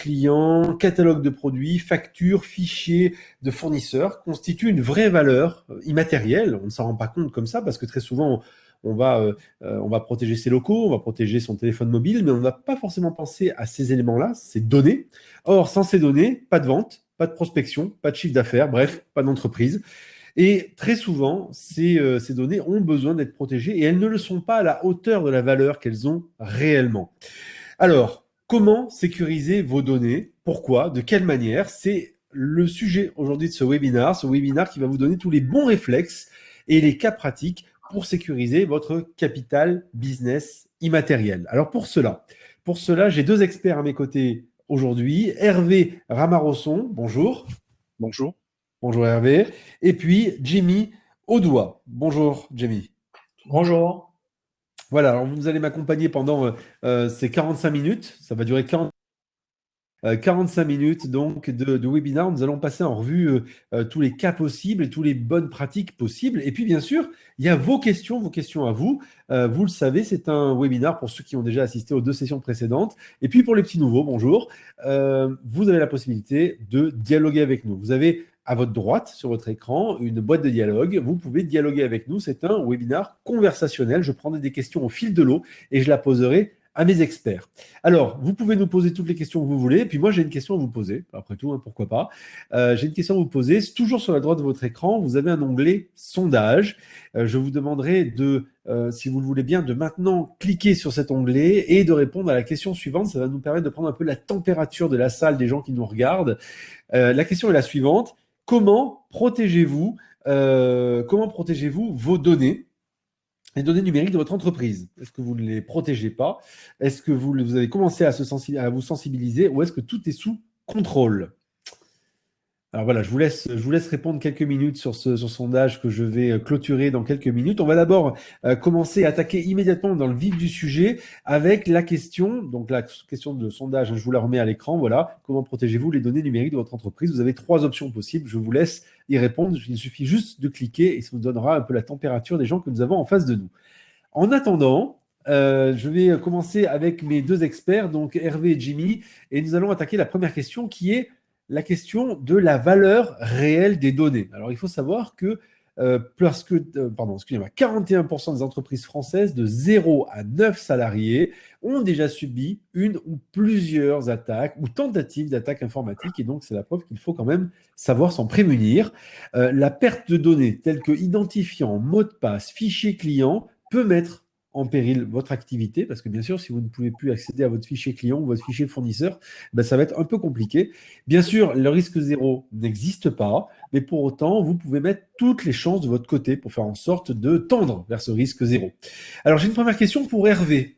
clients, catalogue de produits, factures, fichiers de fournisseurs constituent une vraie valeur immatérielle. On ne s'en rend pas compte comme ça parce que très souvent, on va protéger ses locaux, on va protéger son téléphone mobile, mais on ne va pas forcément penser à ces éléments-là, ces données. Or, sans ces données, pas de vente, pas de prospection, pas de chiffre d'affaires, bref, pas d'entreprise. Et très souvent, ces données ont besoin d'être protégées et elles ne le sont pas à la hauteur de la valeur qu'elles ont réellement. Alors, comment sécuriser vos données? Pourquoi? De quelle manière? C'est le sujet aujourd'hui de ce webinaire qui va vous donner tous les bons réflexes et les cas pratiques pour sécuriser votre capital business immatériel. Alors pour cela, j'ai deux experts à mes côtés aujourd'hui. Hervé Ramarosson, bonjour. Bonjour. Bonjour Hervé. Et puis Jimmy Audois. Bonjour Jimmy. Bonjour. Voilà, alors vous allez m'accompagner pendant ces 45 minutes. Ça va durer 45 minutes donc de webinaire. Nous allons passer en revue tous les cas possibles et toutes les bonnes pratiques possibles. Et puis bien sûr, il y a vos questions à vous. Vous le savez, c'est un webinaire pour ceux qui ont déjà assisté aux 2 sessions précédentes. Et puis pour les petits nouveaux, bonjour. Vous avez la possibilité de dialoguer avec nous. Vous avez à votre droite, sur votre écran, une boîte de dialogue. Vous pouvez dialoguer avec nous. C'est un webinaire conversationnel. Je prendrai des questions au fil de l'eau et je la poserai à mes experts. Alors, vous pouvez nous poser toutes les questions que vous voulez. Et puis moi, j'ai une question à vous poser. Après tout, hein, pourquoi pas. J'ai une question à vous poser. Toujours sur la droite de votre écran, vous avez un onglet « Sondage ». Je vous demanderai si vous le voulez bien, de maintenant cliquer sur cet onglet et de répondre à la question suivante. Ça va nous permettre de prendre un peu la température de la salle, des gens qui nous regardent. La question est la suivante. Comment protégez-vous vos données, les données numériques de votre entreprise? Est-ce que vous ne les protégez pas? Est-ce que vous avez commencé à vous sensibiliser ou est-ce que tout est sous contrôle? Alors voilà, je vous laisse répondre quelques minutes sur ce sondage que je vais clôturer dans quelques minutes. On va d'abord commencer à attaquer immédiatement dans le vif du sujet avec la question, donc la question de sondage, hein, je vous la remets à l'écran, voilà. Comment protégez-vous les données numériques de votre entreprise? Vous avez 3 options possibles, je vous laisse y répondre. Il suffit juste de cliquer et ça vous donnera un peu la température des gens que nous avons en face de nous. En attendant, je vais commencer avec mes 2 experts, donc Hervé et Jimmy, et nous allons attaquer la première question qui est la question de la valeur réelle des données. Alors, il faut savoir que 41% des entreprises françaises de 0 à 9 salariés ont déjà subi une ou plusieurs attaques ou tentatives d'attaques informatiques. Et donc, c'est la preuve qu'il faut quand même savoir s'en prémunir. La perte de données telles que identifiants, mots de passe, fichiers clients peut mettre en péril votre activité, parce que bien sûr, si vous ne pouvez plus accéder à votre fichier client ou votre fichier fournisseur, ben, ça va être un peu compliqué. Bien sûr, le risque zéro n'existe pas, mais pour autant, vous pouvez mettre toutes les chances de votre côté pour faire en sorte de tendre vers ce risque zéro. Alors, j'ai une première question pour Hervé.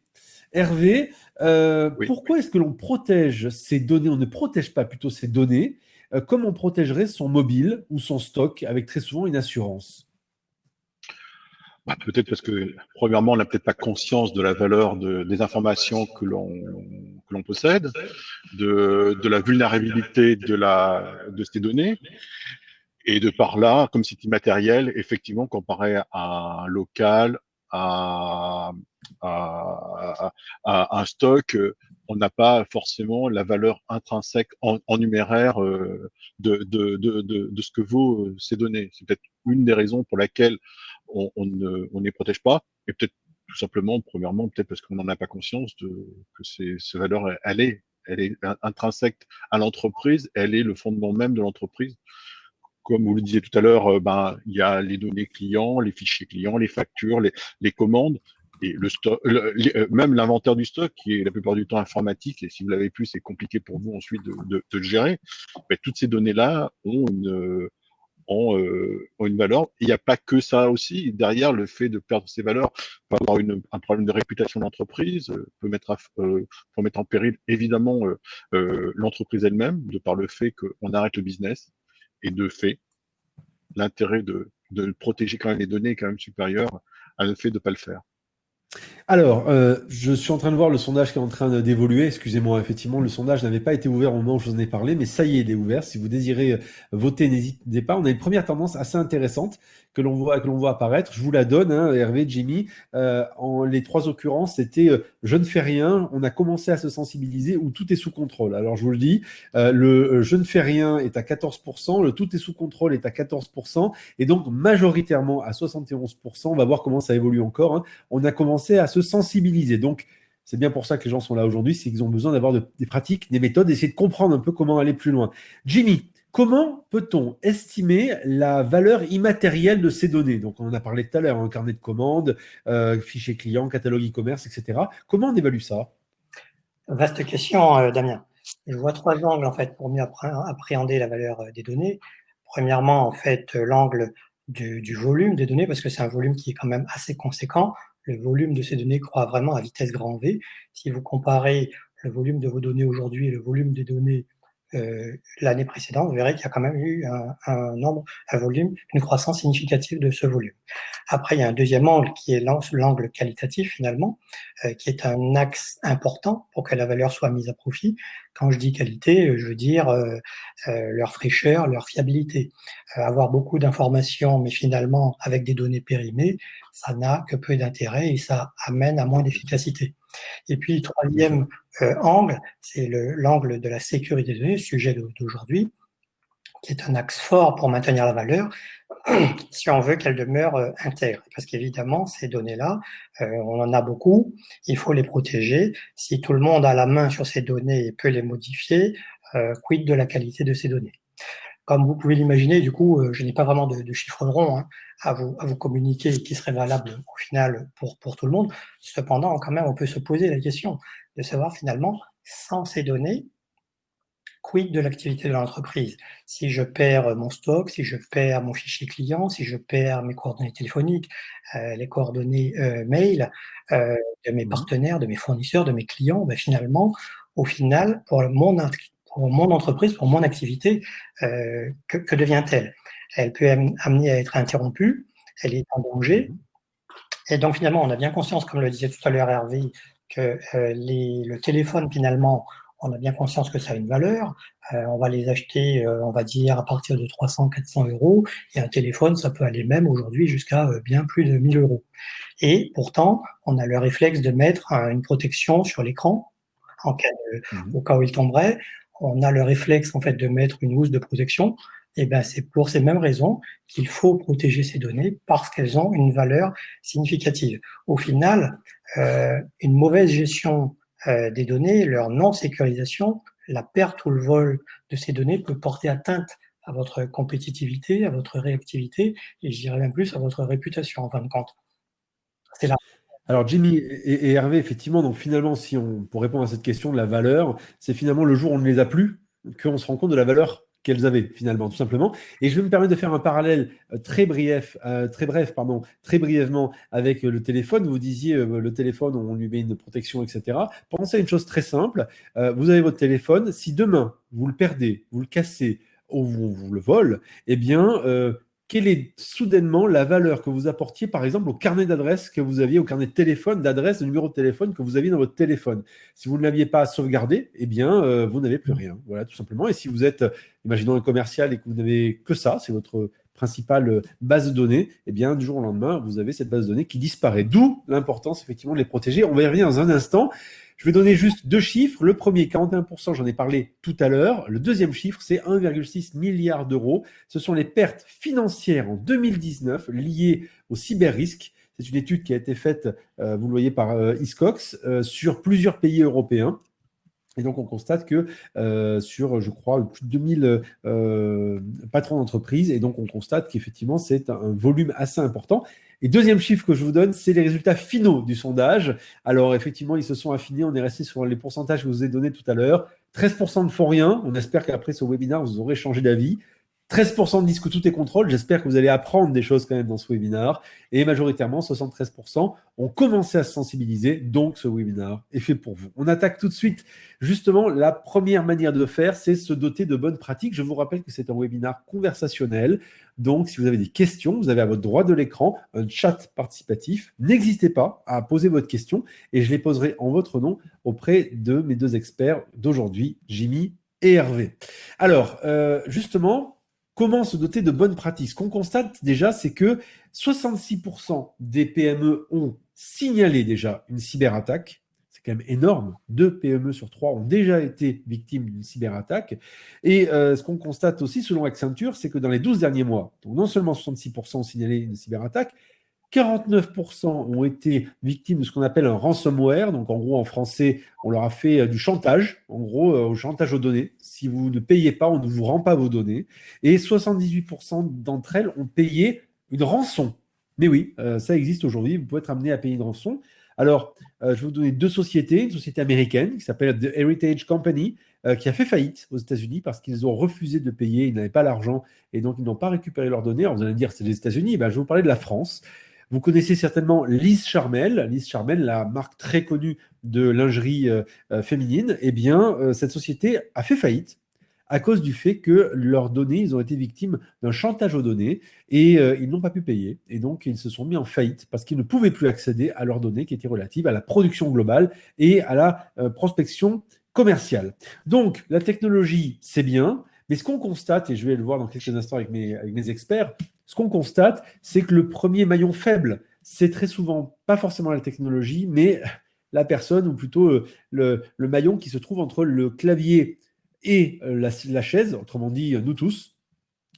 Hervé, oui. Pourquoi est-ce que l'on protège ces données? On ne protège pas plutôt ces données comme on protégerait son mobile ou son stock avec très souvent une assurance? Peut-être parce que, premièrement, on n'a peut-être pas conscience de la valeur des informations que l'on possède, de la vulnérabilité de ces données, et de par là, comme c'est immatériel, effectivement, comparé à un local, à un stock, on n'a pas forcément la valeur intrinsèque en numéraire de ce que vaut ces données. C'est peut-être une des raisons pour laquelle on ne les protège pas, et peut-être tout simplement, premièrement, peut-être parce qu'on n'en a pas conscience que ces valeurs, elle est intrinsèque à l'entreprise, elle est le fondement même de l'entreprise. Comme vous le disiez tout à l'heure, il y a les données clients, les fichiers clients, les factures, les commandes, et le stock, même l'inventaire du stock, qui est la plupart du temps informatique, et si vous l'avez plus, c'est compliqué pour vous ensuite de le gérer. Mais toutes ces données-là ont une valeur. Il n'y a pas que ça aussi. Derrière, le fait de perdre ces valeurs peut avoir un problème de réputation d'entreprise, peut mettre en péril évidemment l'entreprise elle-même, de par le fait qu'on arrête le business. Et de fait, l'intérêt de protéger quand même les données est quand même supérieur à le fait de ne pas le faire. Alors, je suis en train de voir le sondage qui est en train d'évoluer. Excusez-moi, effectivement, le sondage n'avait pas été ouvert au moment où je vous en ai parlé, mais ça y est, il est ouvert. Si vous désirez voter, n'hésitez pas. On a une première tendance assez intéressante que l'on voit apparaître. Je vous la donne, hein, Hervé, Jimmy. En les trois occurrences, c'était je ne fais rien, on a commencé à se sensibiliser ou tout est sous contrôle. Alors je vous le dis, le je ne fais rien est à 14%, le tout est sous contrôle est à 14%, et donc majoritairement à 71%, on va voir comment ça évolue encore, hein, on a commencé à se sensibiliser. Donc c'est bien pour ça que les gens sont là aujourd'hui, c'est qu'ils ont besoin d'avoir des pratiques, des méthodes, essayer de comprendre un peu comment aller plus loin. Jimmy, comment peut-on estimer la valeur immatérielle de ces données? Donc, on en a parlé tout à l'heure, un carnet de commandes, fichier client, catalogue e-commerce, etc. Comment on évalue ça? Vaste question, Damien. Je vois trois angles en fait pour mieux appréhender la valeur des données. Premièrement, en fait, l'angle du volume des données, parce que c'est un volume qui est quand même assez conséquent. Le volume de ces données croît vraiment à vitesse grand V. Si vous comparez le volume de vos données aujourd'hui et le volume des données l'année précédente, vous verrez qu'il y a quand même eu un volume, une croissance significative de ce volume. Après, il y a un deuxième angle qui est l'angle qualitatif finalement, qui est un axe important pour que la valeur soit mise à profit. Quand je dis qualité, je veux dire leur fraîcheur, leur fiabilité. Avoir beaucoup d'informations, mais finalement avec des données périmées, ça n'a que peu d'intérêt et ça amène à moins d'efficacité. Et puis, le troisième angle, c'est l'angle de la sécurité des données, sujet d'aujourd'hui, qui est un axe fort pour maintenir la valeur, si on veut qu'elle demeure intègre. Parce qu'évidemment, ces données-là, on en a beaucoup, il faut les protéger. Si tout le monde a la main sur ces données et peut les modifier, quid de la qualité de ces données? Comme vous pouvez l'imaginer, du coup, je n'ai pas vraiment de chiffres ronds hein, à vous communiquer qui serait valable au final pour tout le monde. Cependant, quand même, on peut se poser la question de savoir finalement, sans ces données, quid de l'activité de l'entreprise? Si je perds mon stock, si je perds mon fichier client, si je perds mes coordonnées téléphoniques, les coordonnées mail de mes partenaires, de mes fournisseurs, de mes clients, ben finalement, au final, pour mon entreprise, pour mon activité, que devient-elle? Elle peut amener à être interrompue, elle est en danger. Et donc finalement, on a bien conscience, comme le disait tout à l'heure Hervé, que le téléphone, finalement, on a bien conscience que ça a une valeur. On va les acheter, on va dire, à partir de 300, 400 euros. Et un téléphone, ça peut aller même aujourd'hui jusqu'à bien plus de 1000 euros. Et pourtant, on a le réflexe de mettre une protection sur l'écran au cas où il tomberait. On a le réflexe en fait de mettre une housse de protection. Et ben c'est pour ces mêmes raisons qu'il faut protéger ces données parce qu'elles ont une valeur significative. Au final, une mauvaise gestion des données, leur non-sécurisation, la perte ou le vol de ces données peut porter atteinte à votre compétitivité, à votre réactivité et je dirais même plus à votre réputation en fin de compte. C'est là. Alors Jimmy et Hervé, effectivement, donc finalement, si on, pour répondre à cette question de la valeur, c'est finalement le jour où on ne les a plus qu'on se rend compte de la valeur qu'elles avaient finalement, tout simplement. Et je vais me permettre de faire un parallèle très brièvement avec le téléphone. Vous disiez le téléphone, on lui met une protection, etc. Pensez à une chose très simple. Vous avez votre téléphone. Si demain vous le perdez, vous le cassez ou vous le volez, eh bien quelle est soudainement la valeur que vous apportiez, par exemple, au carnet d'adresse que vous aviez, au carnet de téléphone, d'adresse, de numéro de téléphone que vous aviez dans votre téléphone. Si vous ne l'aviez pas sauvegardé, eh bien, vous n'avez plus rien. Voilà, tout simplement. Et si vous êtes, imaginons un commercial et que vous n'avez que ça, c'est votre principale base de données, eh bien, du jour au lendemain, vous avez cette base de données qui disparaît. D'où l'importance, effectivement, de les protéger. On va y revenir dans un instant. Je vais donner juste deux chiffres. Le premier, 41%, j'en ai parlé tout à l'heure. Le deuxième chiffre, c'est 1,6 milliard d'euros. Ce sont les pertes financières en 2019 liées au cyber-risque. C'est une étude qui a été faite, vous le voyez, par Hiscox, sur plusieurs pays européens. Et donc, on constate que sur, je crois, plus de 2000 patrons d'entreprise, et donc on constate qu'effectivement, c'est un volume assez important. Et deuxième chiffre que je vous donne, c'est les résultats finaux du sondage. Alors, effectivement, ils se sont affinés. On est resté sur les pourcentages que je vous ai donnés tout à l'heure. 13% ne font rien. On espère qu'après ce webinaire, vous aurez changé d'avis. 13% disent que tout est contrôle. J'espère que vous allez apprendre des choses quand même dans ce webinaire. Et majoritairement, 73% ont commencé à se sensibiliser. Donc, ce webinaire est fait pour vous. On attaque tout de suite. Justement, la première manière de faire, c'est se doter de bonnes pratiques. Je vous rappelle que c'est un webinaire conversationnel. Donc, si vous avez des questions, vous avez à votre droite de l'écran un chat participatif. N'hésitez pas à poser votre question et je les poserai en votre nom auprès de mes deux experts d'aujourd'hui, Jimmy et Hervé. Alors, justement, comment se doter de bonnes pratiques? Ce qu'on constate déjà, c'est que 66% des PME ont signalé déjà une cyberattaque. C'est quand même énorme. 2 PME sur 3 ont déjà été victimes d'une cyberattaque. Et ce qu'on constate aussi, selon Accenture, c'est que dans les 12 derniers mois, donc non seulement 66% ont signalé une cyberattaque, 49% ont été victimes de ce qu'on appelle un ransomware. Donc, en gros, en français, on leur a fait du chantage, en gros, au chantage aux données. Si vous ne payez pas, on ne vous rend pas vos données. Et 78% d'entre elles ont payé une rançon. Mais oui, ça existe aujourd'hui. Vous pouvez être amené à payer une rançon. Alors, je vais vous donner 2 sociétés. Une société américaine qui s'appelle The Heritage Company, qui a fait faillite aux États-Unis parce qu'ils ont refusé de payer. Ils n'avaient pas l'argent et donc ils n'ont pas récupéré leurs données. Alors, vous allez me dire, c'est les États-Unis. Ben, je vais vous parler de la France. Vous connaissez certainement Lise Charmel. Lise Charmel, la marque très connue de lingerie féminine. Eh bien, cette société a fait faillite à cause du fait que leurs données, ils ont été victimes d'un chantage aux données et ils n'ont pas pu payer. Et donc, ils se sont mis en faillite parce qu'ils ne pouvaient plus accéder à leurs données qui étaient relatives à la production globale et à la prospection commerciale. Donc, la technologie, c'est bien, mais ce qu'on constate, et je vais le voir dans quelques instants avec mes experts, ce qu'on constate, c'est que le premier maillon faible, c'est très souvent pas forcément la technologie, mais la personne, ou plutôt le maillon qui se trouve entre le clavier et la chaise, autrement dit, nous tous.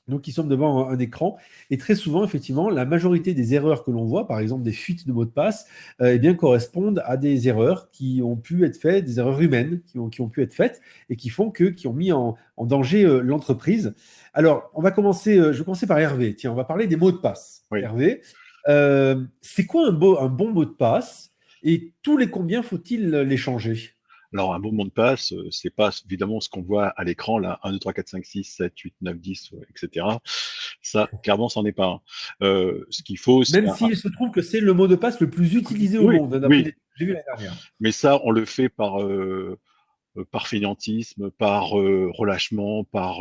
Nous qui sommes devant un écran. Et très souvent, effectivement, la majorité des erreurs que l'on voit, par exemple des fuites de mots de passe, eh bien, correspondent à des erreurs qui ont pu être faites, des erreurs humaines qui ont pu être faites et qui ont mis en danger l'entreprise. Alors, je vais commencer par Hervé. Tiens, on va parler des mots de passe. Oui. Hervé, c'est quoi un bon mot de passe et tous les combien faut-il les changer? Alors, un bon mot de passe, c'est pas évidemment ce qu'on voit à l'écran, là, 1, 2, 3, 4, 5, 6, 7, 8, 9, 10, etc. Ça, clairement, c'en est pas un. Ce qu'il faut, c'est Même s'il se trouve que c'est le mot de passe le plus utilisé au oui, monde, hein, d'après oui, les j'ai vu l'année dernière. mais ça, on le fait par fainéantisme, par relâchement, par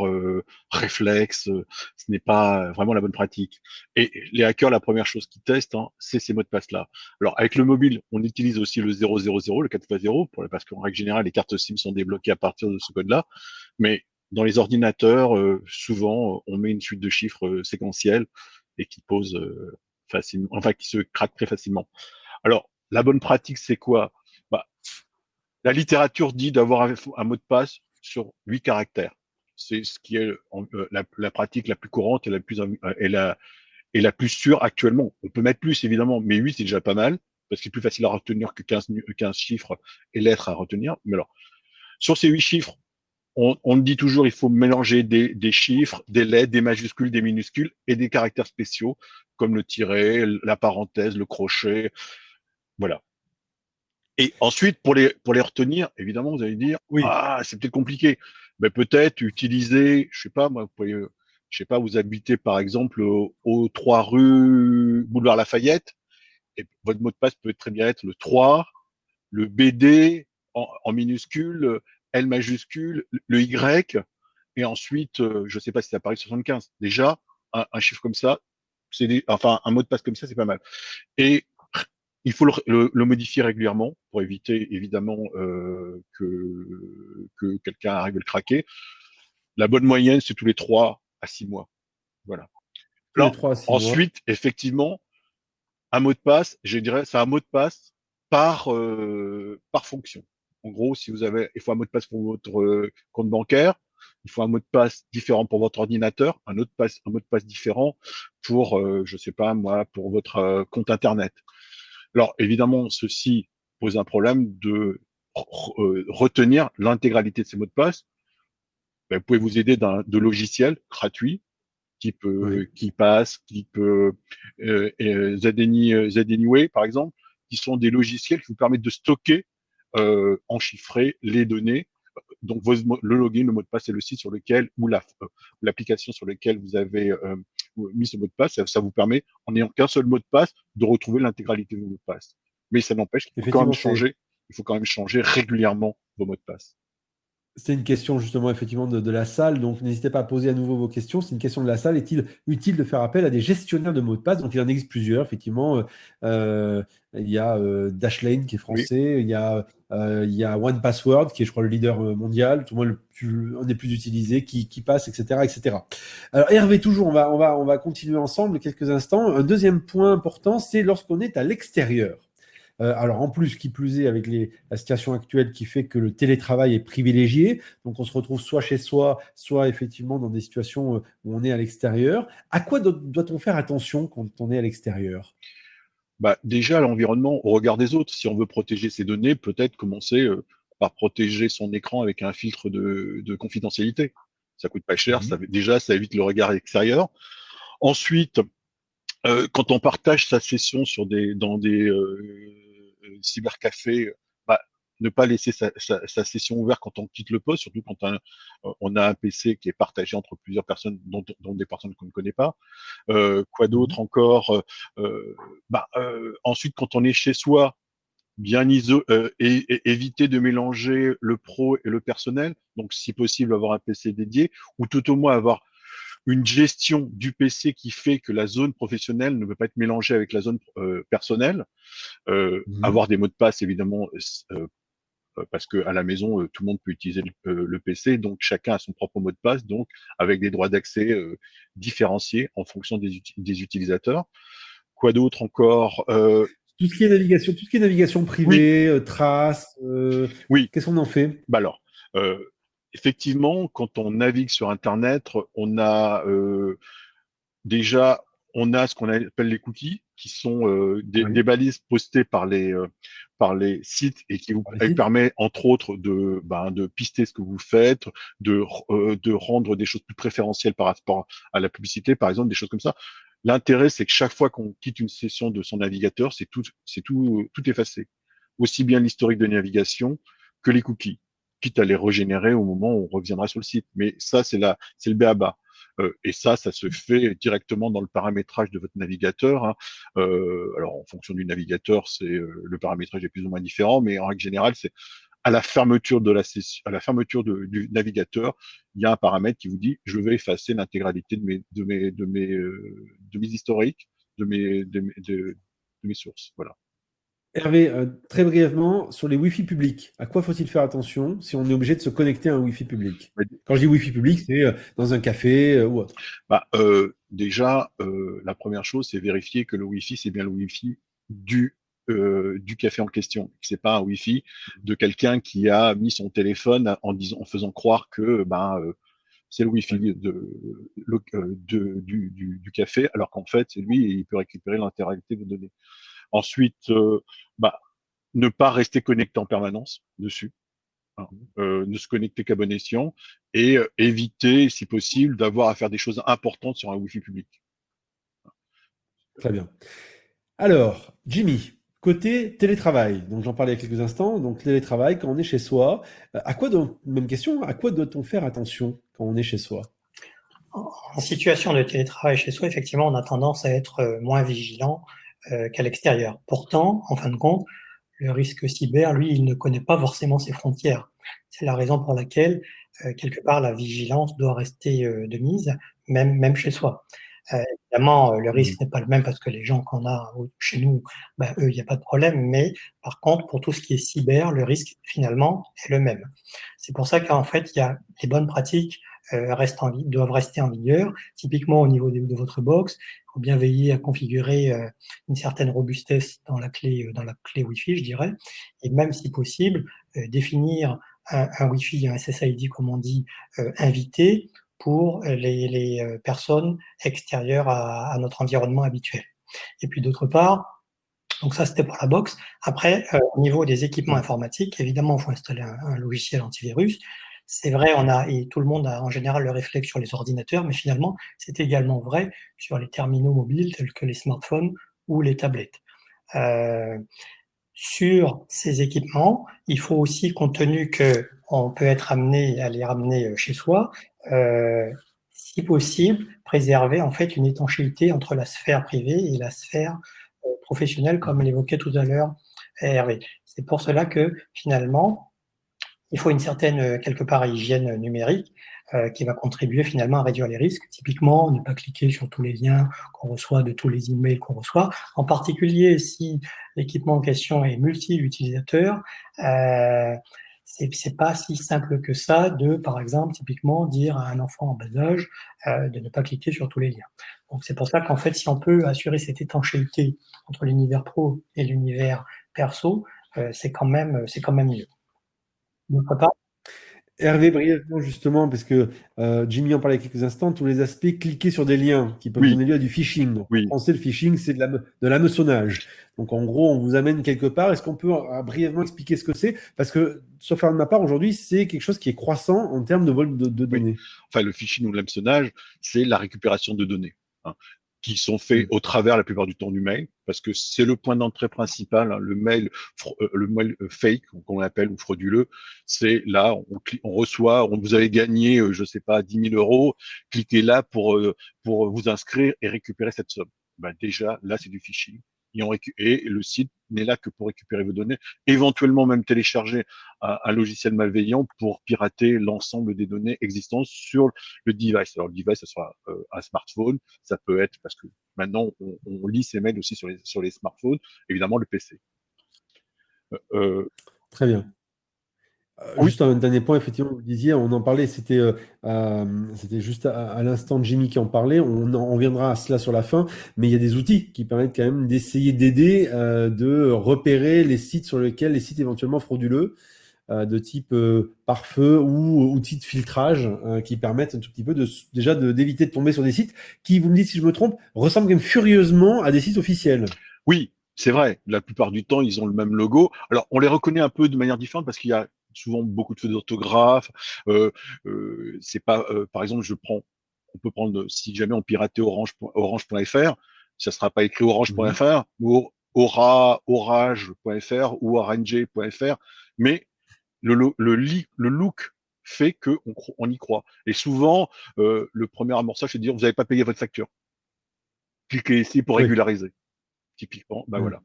réflexe. Ce n'est pas vraiment la bonne pratique. Et les hackers, la première chose qu'ils testent, hein, c'est ces mots de passe-là. Alors, avec le mobile, on utilise aussi le 000, le 4x0, parce qu'en règle générale, les cartes SIM sont débloquées à partir de ce code-là. Mais dans les ordinateurs, souvent, on met une suite de chiffres séquentiels et qui posent facilement, enfin, qui se craquent très facilement. Alors, la bonne pratique, c'est quoi? Bah, la littérature dit d'avoir un mot de passe sur 8 caractères. C'est ce qui est la pratique la plus courante et la plus sûre actuellement. On peut mettre plus, évidemment, mais 8, c'est déjà pas mal, parce que c'est plus facile à retenir que 15 chiffres et lettres à retenir. Mais alors, sur ces 8 chiffres, on dit toujours il faut mélanger des chiffres, des lettres, des majuscules, des minuscules et des caractères spéciaux, comme le tiret, la parenthèse, le crochet. Voilà. Et ensuite, pour les retenir, évidemment, vous allez dire, Oui, ah, c'est peut-être compliqué. Mais peut-être utiliser, je sais pas, moi, vous pouvez, je sais pas, vous habitez par exemple au 3 rue Boulevard Lafayette, et votre mot de passe peut très bien être le 3, le BD en minuscule, L majuscule, le Y, et ensuite, je sais pas si ça Paris 75. Déjà, un chiffre comme ça, enfin, un mot de passe comme ça, c'est pas mal. Et il faut le modifier régulièrement pour éviter évidemment que quelqu'un arrive à le craquer. La bonne moyenne, c'est tous les 3 à 6 mois. Voilà. tous les Alors, 3 à 6 mois. ensuite, effectivement, un mot de passe, je dirais, c'est un mot de passe par fonction. En gros, si vous avez, il faut un mot de passe pour votre compte bancaire, il faut un mot de passe différent pour votre ordinateur, un mot de passe différent pour, je sais pas moi, pour votre compte internet. Alors, évidemment, ceci pose un problème de retenir l'intégralité de ces mots de passe. Ben, vous pouvez vous aider de logiciels gratuits, type Oui. KeePass, type ZAnyWay, par exemple, qui sont des logiciels qui vous permettent de stocker, enchiffrer les données. Donc, le login, le mot de passe, c'est le site sur lequel ou l'application sur laquelle vous avez mis ce mot de passe. Ça vous permet, en n'ayant qu'un seul mot de passe, de retrouver l'intégralité de vos mots de passe. Mais ça n'empêche qu'il faut quand même Effectivement, c'est changer. Il faut quand même changer régulièrement vos mots de passe. C'est une question justement effectivement de la salle, donc n'hésitez pas à poser à nouveau vos questions. C'est une question de la salle. Est-il utile de faire appel à des gestionnaires de mots de passe? Donc il en existe plusieurs, effectivement. Euh, il y a Dashlane qui est Oui. français, il y a One Password qui est, je crois, le leader mondial, tout le moins un des plus utilisés, qui passe, etc., etc. Alors Hervé, toujours, on va continuer ensemble quelques instants. Un deuxième point important, c'est lorsqu'on est à l'extérieur. Alors en plus, qui plus est, avec la situation actuelle qui fait que le télétravail est privilégié, donc on se retrouve soit chez soi, soit effectivement dans des situations où on est à l'extérieur. À quoi doit-on faire attention quand on est à l'extérieur? Bah, déjà, l'environnement au regard des autres. Si on veut protéger ses données, peut-être commencer par protéger son écran avec un filtre de confidentialité. Ça coûte pas cher, Mhm. déjà, ça évite le regard extérieur. Ensuite, quand on partage sa session dans des cybercafés, bah, ne pas laisser sa session ouverte quand on quitte le poste, surtout quand on a un PC qui est partagé entre plusieurs personnes, dont des personnes qu'on ne connaît pas. Quoi Mhm. d'autre encore? Ensuite, quand on est chez soi, bien et éviter de mélanger le pro et le personnel. Donc, si possible, avoir un PC dédié, ou tout au moins avoir une gestion du PC qui fait que la zone professionnelle ne peut pas être mélangée avec la zone personnelle. Mhm. Avoir des mots de passe, évidemment, parce que à la maison, tout le monde peut utiliser le PC, donc chacun a son propre mot de passe, donc avec des droits d'accès différenciés en fonction des utilisateurs. Quoi d'autre encore? Tout ce qui est navigation Oui, privée, traces, oui. qu'est-ce qu'on en fait? Bah alors, effectivement, quand on navigue sur Internet, on a déjà, on a ce qu'on appelle les cookies, qui sont des Oui, balises postées par les sites et qui vous par les sites. permet, entre autres, de pister ce que vous faites, de rendre des choses plus préférentielles par rapport à la publicité, par exemple, des choses comme ça. L'intérêt, c'est que chaque fois qu'on quitte une session de son navigateur, tout effacé. Aussi bien l'historique de navigation que les cookies, quitte à les régénérer au moment où on reviendra sur le site. Mais ça, c'est le b.a.-ba. Et ça se fait directement dans le paramétrage de votre navigateur, hein. Alors, en fonction du navigateur, le paramétrage est plus ou moins différent, mais en règle générale, c'est à la fermeture de la session, à la fermeture du navigateur, il y a un paramètre qui vous dit je vais effacer l'intégralité de mes historiques, de mes sources. Voilà. Hervé, très brièvement, sur les Wi-Fi publics, à quoi faut-il faire attention si on est obligé de se connecter à un Wi-Fi public? Quand je dis Wi-Fi public, c'est dans un café ou autre. Déjà, la première chose, c'est vérifier que le Wi-Fi, c'est bien le Wi-Fi du café en question. C'est pas un Wi-Fi de quelqu'un qui a mis son téléphone en faisant croire que c'est le Wi-Fi Ouais, du café, alors qu'en fait, c'est lui et il peut récupérer l'intégralité des données. Ensuite, bah, ne pas rester connecté en permanence dessus, hein. Ne se connecter qu'à bon escient et éviter, si possible, d'avoir à faire des choses importantes sur un Wi-Fi public. très bien. Alors, Jimmy, côté télétravail, donc j'en parlais il y a quelques instants, donc télétravail, quand on est chez soi, même question, à quoi doit-on faire attention quand on est chez soi? En situation de télétravail chez soi, effectivement, on a tendance à être moins vigilant qu'à l'extérieur. Pourtant, en fin de compte, le risque cyber, lui, il ne connaît pas forcément ses frontières. C'est la raison pour laquelle, quelque part, la vigilance doit rester de mise, même chez soi. Évidemment, le Mhm. risque n'est pas le même parce que les gens qu'on a chez nous, bah, eux, il n'y a pas de problème. Mais par contre, pour tout ce qui est cyber, le risque, finalement, est le même. C'est pour ça qu'en fait, il y a les bonnes pratiques doivent rester en vigueur. Typiquement, au niveau de votre box, il faut bien veiller à configurer une certaine robustesse dans la clé Wi-Fi, je dirais, et même si possible, définir un Wi-Fi, un SSID, comme on dit, invité pour les personnes extérieures à notre environnement habituel. Et puis d'autre part, donc ça c'était pour la box. Après, au niveau des équipements informatiques, évidemment, il faut installer un logiciel antivirus. C'est vrai, et tout le monde a en général le réflexe sur les ordinateurs, mais finalement, c'est également vrai sur les terminaux mobiles tels que les smartphones ou les tablettes. Euh, sur ces équipements, il faut aussi, compte tenu qu'on peut être amené à les ramener chez soi, euh, si possible, préserver en fait une étanchéité entre la sphère privée et la sphère professionnelle, comme l'évoquait tout à l'heure Hervé. C'est pour cela que finalement, il faut une certaine, quelque part, hygiène numérique qui va contribuer finalement à réduire les risques. Typiquement, ne pas cliquer sur tous les liens qu'on reçoit de tous les emails qu'on reçoit. En particulier, si l'équipement en question est multi-utilisateur, c'est pas si simple que ça de, par exemple, typiquement, dire à un enfant en bas âge de ne pas cliquer sur tous les liens. Donc, c'est pour ça qu'en fait, si on peut assurer cette étanchéité entre l'univers pro et l'univers perso, c'est quand même mieux. D'autre part, Hervé, brièvement justement, parce que Jimmy en parlait il y a quelques instants, tous les aspects cliquer sur des liens qui peuvent Oui, donner lieu à du phishing. Donc, en oui, français, le phishing, c'est de l'hameçonnage. Donc, en gros, on vous amène quelque part. Est-ce qu'on peut brièvement expliquer ce que c'est? Parce que, sauf erreur de ma part, aujourd'hui, c'est quelque chose qui est croissant en termes de vol de oui. données. Enfin, le phishing ou l'hameçonnage, c'est la récupération de données, hein, qui sont faits Mm. au travers la plupart du temps du mail, parce que c'est le point d'entrée principal, hein, le mail fake, qu'on appelle, ou frauduleux, c'est là, on reçoit, vous avez gagné, je sais pas, 10 000 euros, cliquez là pour vous inscrire et récupérer cette somme. Ben déjà, là, c'est du phishing. Et le site n'est là que pour récupérer vos données, éventuellement même télécharger un logiciel malveillant pour pirater l'ensemble des données existantes sur le device. Alors le device, ce sera un smartphone, ça peut être, parce que maintenant on lit ces mails aussi sur les smartphones, évidemment le PC. Euh, Très bien. oui, Juste un dernier point, effectivement, vous disiez, on en parlait, c'était juste à l'instant Jimmy qui en parlait, on reviendra à cela sur la fin, mais il y a des outils qui permettent quand même d'essayer d'aider, de repérer les sites sur lesquels, les sites éventuellement frauduleux, de type pare-feu ou outils de filtrage qui permettent un tout petit peu d'éviter de tomber sur des sites qui, vous me dites si je me trompe, ressemblent quand même furieusement à des sites officiels. oui, c'est vrai. La plupart du temps, ils ont le même logo. Alors, on les reconnaît un peu de manière différente parce qu'il y a souvent beaucoup de fautes d'orthographe. C'est pas, par exemple, on peut prendre, si jamais on piratait orange.fr, ça sera pas écrit Mhm. orange.fr ou orage.fr ou orange.fr, mais le look fait que on y croit. Et souvent, le premier amorçage, c'est de dire, vous n'avez pas payé votre facture. Cliquez ici pour Oui. régulariser. Typiquement, ben Mm. voilà.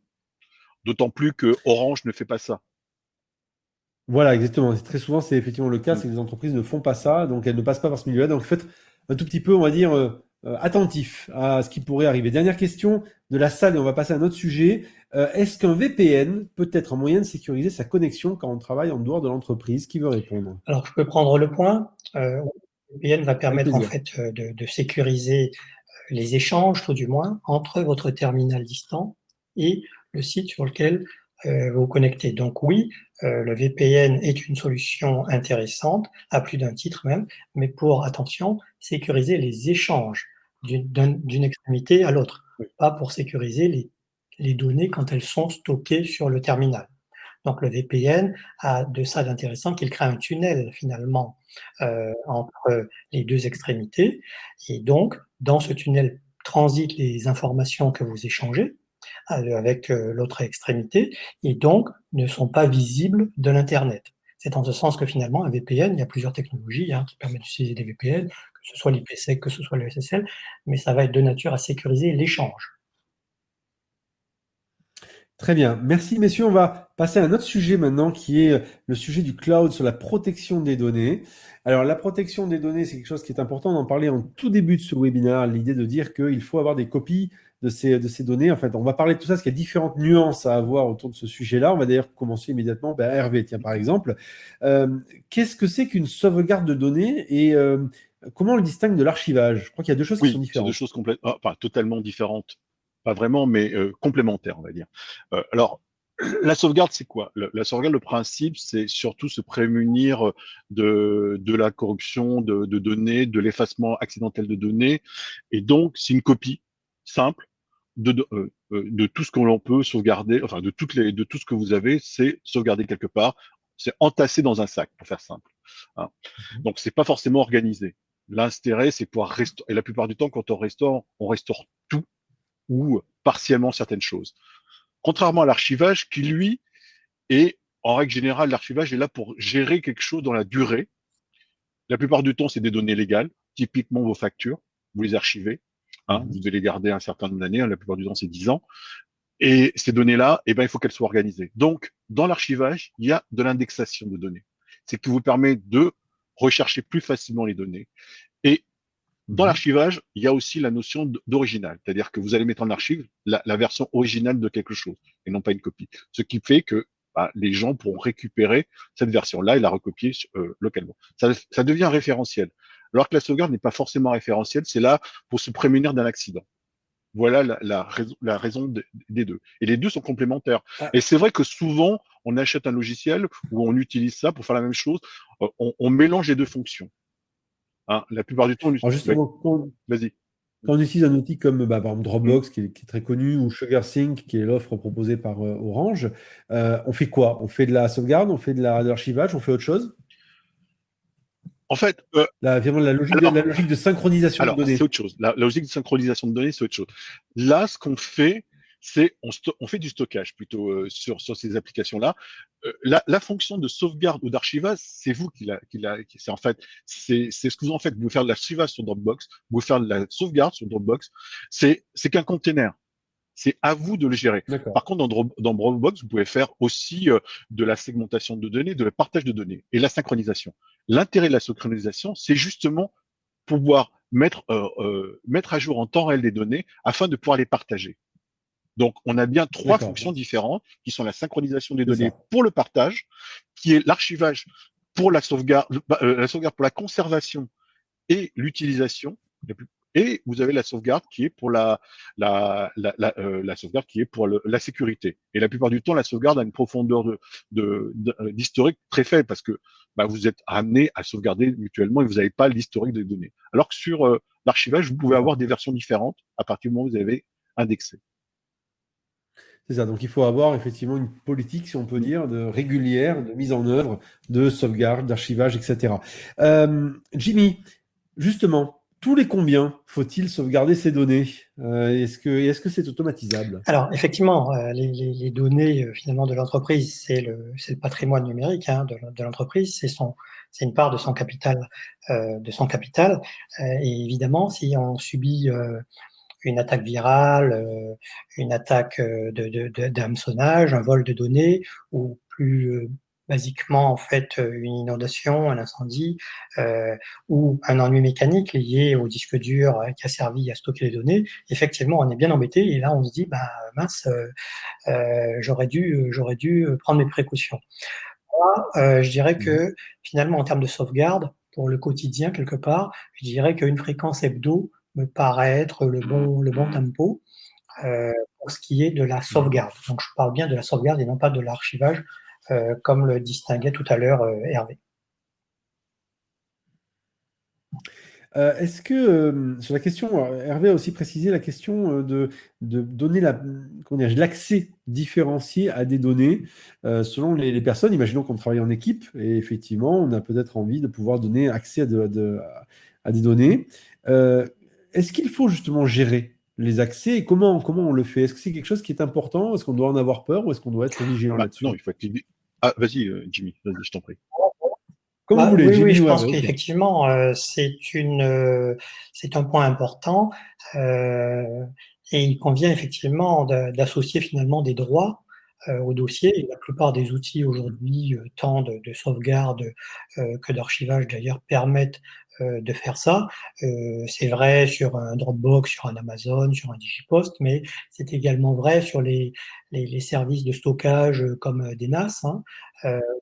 D'autant plus que Orange ne fait pas ça. Voilà, exactement. Très souvent, c'est effectivement le cas, Mm. c'est que les entreprises ne font pas ça, donc elles ne passent pas par ce milieu-là. Donc, faites un tout petit peu, on va dire, attentif à ce qui pourrait arriver. Dernière question de la salle, et on va passer à un autre sujet. Est-ce qu'un VPN peut être un moyen de sécuriser sa connexion quand on travaille en dehors de l'entreprise? Qui veut répondre? alors je peux prendre le point. Le VPN va Avec permettre en plaisir. fait de sécuriser les échanges, tout du moins, entre votre terminal distant et le site sur lequel vous vous connectez. Donc oui, le VPN est une solution intéressante, à plus d'un titre même, mais pour, attention, sécuriser les échanges d'une extrémité à l'autre, Oui. pas pour sécuriser les données quand elles sont stockées sur le terminal. Donc le VPN a de ça d'intéressant qu'il crée un tunnel finalement entre les deux extrémités. Et donc, dans ce tunnel transitent les informations que vous échangez avec l'autre extrémité et donc ne sont pas visibles de l'Internet. C'est en ce sens que finalement, un VPN, il y a plusieurs technologies qui permettent d'utiliser des VPN, que ce soit l'IPsec, que ce soit le SSL, mais ça va être de nature à sécuriser l'échange. Très bien. Merci, messieurs. On va passer à un autre sujet maintenant qui est le sujet du cloud sur la protection des données. Alors, la protection des données, c'est quelque chose qui est important. On en parlait en tout début de ce webinaire, l'idée de dire qu'il faut avoir des copies de ces données. En fait, on va parler de tout ça parce qu'il y a différentes nuances à avoir autour de ce sujet-là. On va d'ailleurs commencer immédiatement. Ben, Hervé, tiens, par exemple. Euh, Qu'est-ce que c'est qu'une sauvegarde de données et comment on le distingue de l'archivage? Je crois qu'il y a deux choses qui sont Oui, c'est deux différentes. choses complètement, enfin, totalement différentes. Pas vraiment, mais complémentaires, on va dire. Alors, la sauvegarde, c'est quoi? La sauvegarde, le principe, c'est surtout se prémunir de la corruption de données, de l'effacement accidentel de données. Et donc, c'est une copie simple de tout ce que l'on peut sauvegarder, enfin, de tout ce que vous avez, c'est sauvegardé quelque part. C'est entassé dans un sac, pour faire simple, hein. Mhm. Donc, c'est pas forcément organisé. L'intérêt, c'est pouvoir restaurer. Et la plupart du temps, quand on restaure tout ou partiellement certaines choses. Contrairement à l'archivage, qui lui est, en règle générale, l'archivage est là pour gérer quelque chose dans la durée. La plupart du temps, c'est des données légales, typiquement vos factures, vous les archivez, hein, vous Mhm. devez les garder un certain nombre d'années, hein, la plupart du temps, c'est 10 ans. Et ces données-là, eh ben, il faut qu'elles soient organisées. Donc, dans l'archivage, il y a de l'indexation de données. c'est qu'il vous permet de rechercher plus facilement les données. Et dans l'archivage, il y a aussi la notion d'original, c'est-à-dire que vous allez mettre en archive la version originale de quelque chose et non pas une copie. Ce qui fait que les gens pourront récupérer cette version-là et la recopier localement. Ça devient un référentiel. Alors que la sauvegarde n'est pas forcément référentielle, c'est là pour se prémunir d'un accident. Voilà la raison des deux. Et les deux sont complémentaires. Et c'est vrai que souvent, on achète un logiciel où on utilise ça pour faire la même chose. On mélange les deux fonctions. Hein, la plupart du temps, on utilise... Vas-y. Quand on utilise un outil comme par exemple Dropbox, qui est très connu, ou SugarSync, qui est l'offre proposée par Orange, on fait quoi? On fait de la sauvegarde, on fait de l'archivage, on fait autre chose? En fait, la logique de synchronisation de données. C'est autre chose. La logique de synchronisation de données, c'est autre chose. Là, ce qu'on fait, c'est on fait du stockage plutôt sur ces applications-là. La fonction de sauvegarde ou d'archivage, c'est vous c'est en fait, c'est ce que vous en faites. Vous pouvez faire de l'archivage sur Dropbox, vous pouvez faire de la sauvegarde sur Dropbox. C'est qu'un container. C'est à vous de le gérer. Par contre, dans Dropbox, vous pouvez faire aussi de la segmentation de données, de le partage de données et la synchronisation. L'intérêt de la synchronisation, c'est justement pouvoir mettre à jour en temps réel des données afin de pouvoir les partager. Donc, on a bien trois fonctions différentes qui sont la synchronisation des données pour le partage, qui est l'archivage pour la sauvegarde pour la conservation et l'utilisation. Et vous avez la sauvegarde qui est pour la sauvegarde qui est pour la sécurité. Et la plupart du temps, la sauvegarde a une profondeur d'historique très faible parce que vous êtes amené à sauvegarder mutuellement et vous n'avez pas l'historique des données. Alors que sur l'archivage, vous pouvez avoir des versions différentes à partir du moment où vous avez indexé. C'est ça, donc il faut avoir effectivement une politique, si on peut dire, régulière, de mise en œuvre, de sauvegarde, d'archivage, etc. Jimmy, justement, tous les combien faut-il sauvegarder ces données? Est-ce que c'est automatisable? Alors, effectivement, les données finalement de l'entreprise, c'est le patrimoine numérique de l'entreprise, c'est une part de son capital, et évidemment, si on subit une attaque virale, une attaque d'hameçonnage, un vol de données, ou plus basiquement en fait une inondation, un incendie, ou un ennui mécanique lié au disque dur qui a servi à stocker les données. Effectivement, on est bien embêté et là on se dit mince, j'aurais dû prendre mes précautions. Moi, je dirais que finalement en termes de sauvegarde pour le quotidien quelque part, je dirais qu'une fréquence hebdo me paraît être le bon tempo pour ce qui est de la sauvegarde. Donc je parle bien de la sauvegarde et non pas de l'archivage, comme le distinguait tout à l'heure Hervé. Est-ce que, sur la question, Hervé a aussi précisé la question de donner l'accès différencié à des données selon les personnes. Imaginons qu'on travaille en équipe et effectivement, on a peut-être envie de pouvoir donner accès à des données. Est-ce qu'il faut justement gérer les accès et comment on le fait? Est-ce que c'est quelque chose qui est important? Est-ce qu'on doit en avoir peur ou est-ce qu'on doit être vigilant là-dessus? Non, il faut être... Ah, vas-y, Jimmy, vas-y, je t'en prie. Comme vous voulez, oui, je pense qu'effectivement, c'est un point important et il convient effectivement d'associer finalement des droits au dossier. Et la plupart des outils aujourd'hui, tant de sauvegarde que d'archivage d'ailleurs, permettent de faire ça. C'est vrai sur un Dropbox, sur un Amazon, sur un Digipost, mais c'est également vrai sur les services de stockage comme des NAS.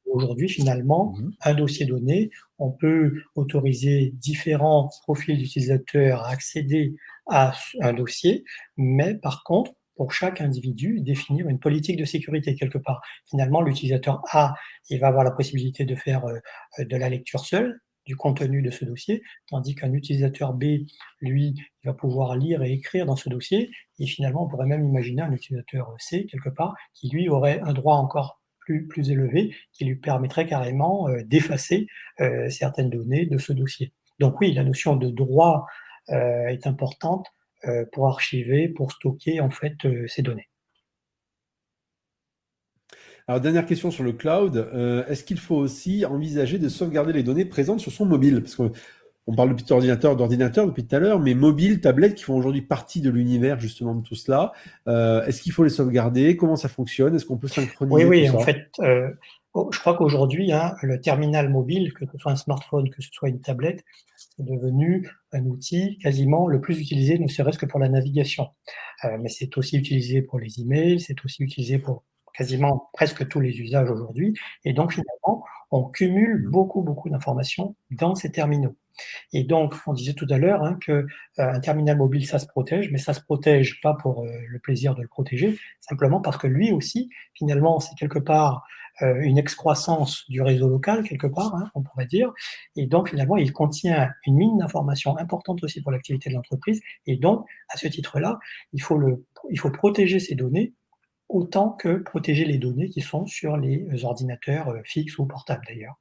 Aujourd'hui, finalement, un dossier donné, on peut autoriser différents profils d'utilisateurs à accéder à un dossier, mais par contre, pour chaque individu, définir une politique de sécurité quelque part. Finalement, l'utilisateur A, il va avoir la possibilité de faire de la lecture seule du contenu de ce dossier, tandis qu'un utilisateur B, lui, il va pouvoir lire et écrire dans ce dossier, et finalement, on pourrait même imaginer un utilisateur C, quelque part, qui lui aurait un droit encore plus élevé, qui lui permettrait carrément d'effacer certaines données de ce dossier. Donc oui, la notion de droit est importante pour archiver, pour stocker en fait ces données. Alors, dernière question sur le cloud. Est-ce qu'il faut aussi envisager de sauvegarder les données présentes sur son mobile? Parce qu'on parle d'ordinateur depuis tout à l'heure, mais mobile, tablette qui font aujourd'hui partie de l'univers justement de tout cela. Est-ce qu'il faut les sauvegarder? Comment ça fonctionne? Est-ce qu'on peut synchroniser Oui, tout ça? en fait, Je crois qu'aujourd'hui, hein, le terminal mobile, que ce soit un smartphone, que ce soit une tablette, c'est devenu un outil quasiment le plus utilisé, ne serait-ce que pour la navigation. Mais c'est aussi utilisé pour les emails, c'est aussi utilisé pour quasiment presque tous les usages aujourd'hui. Et donc finalement, on cumule beaucoup, beaucoup d'informations dans ces terminaux. Et donc, on disait tout à l'heure hein, qu'un terminal mobile, ça se protège, mais ça se protège pas pour le plaisir de le protéger, simplement parce que lui aussi, finalement, c'est quelque part une excroissance du réseau local, quelque part, hein, on pourrait dire. Et donc, finalement, il contient une mine d'informations importante aussi pour l'activité de l'entreprise. Et donc, à ce titre-là, il faut protéger ces données autant que protéger les données qui sont sur les ordinateurs fixes ou portables d'ailleurs.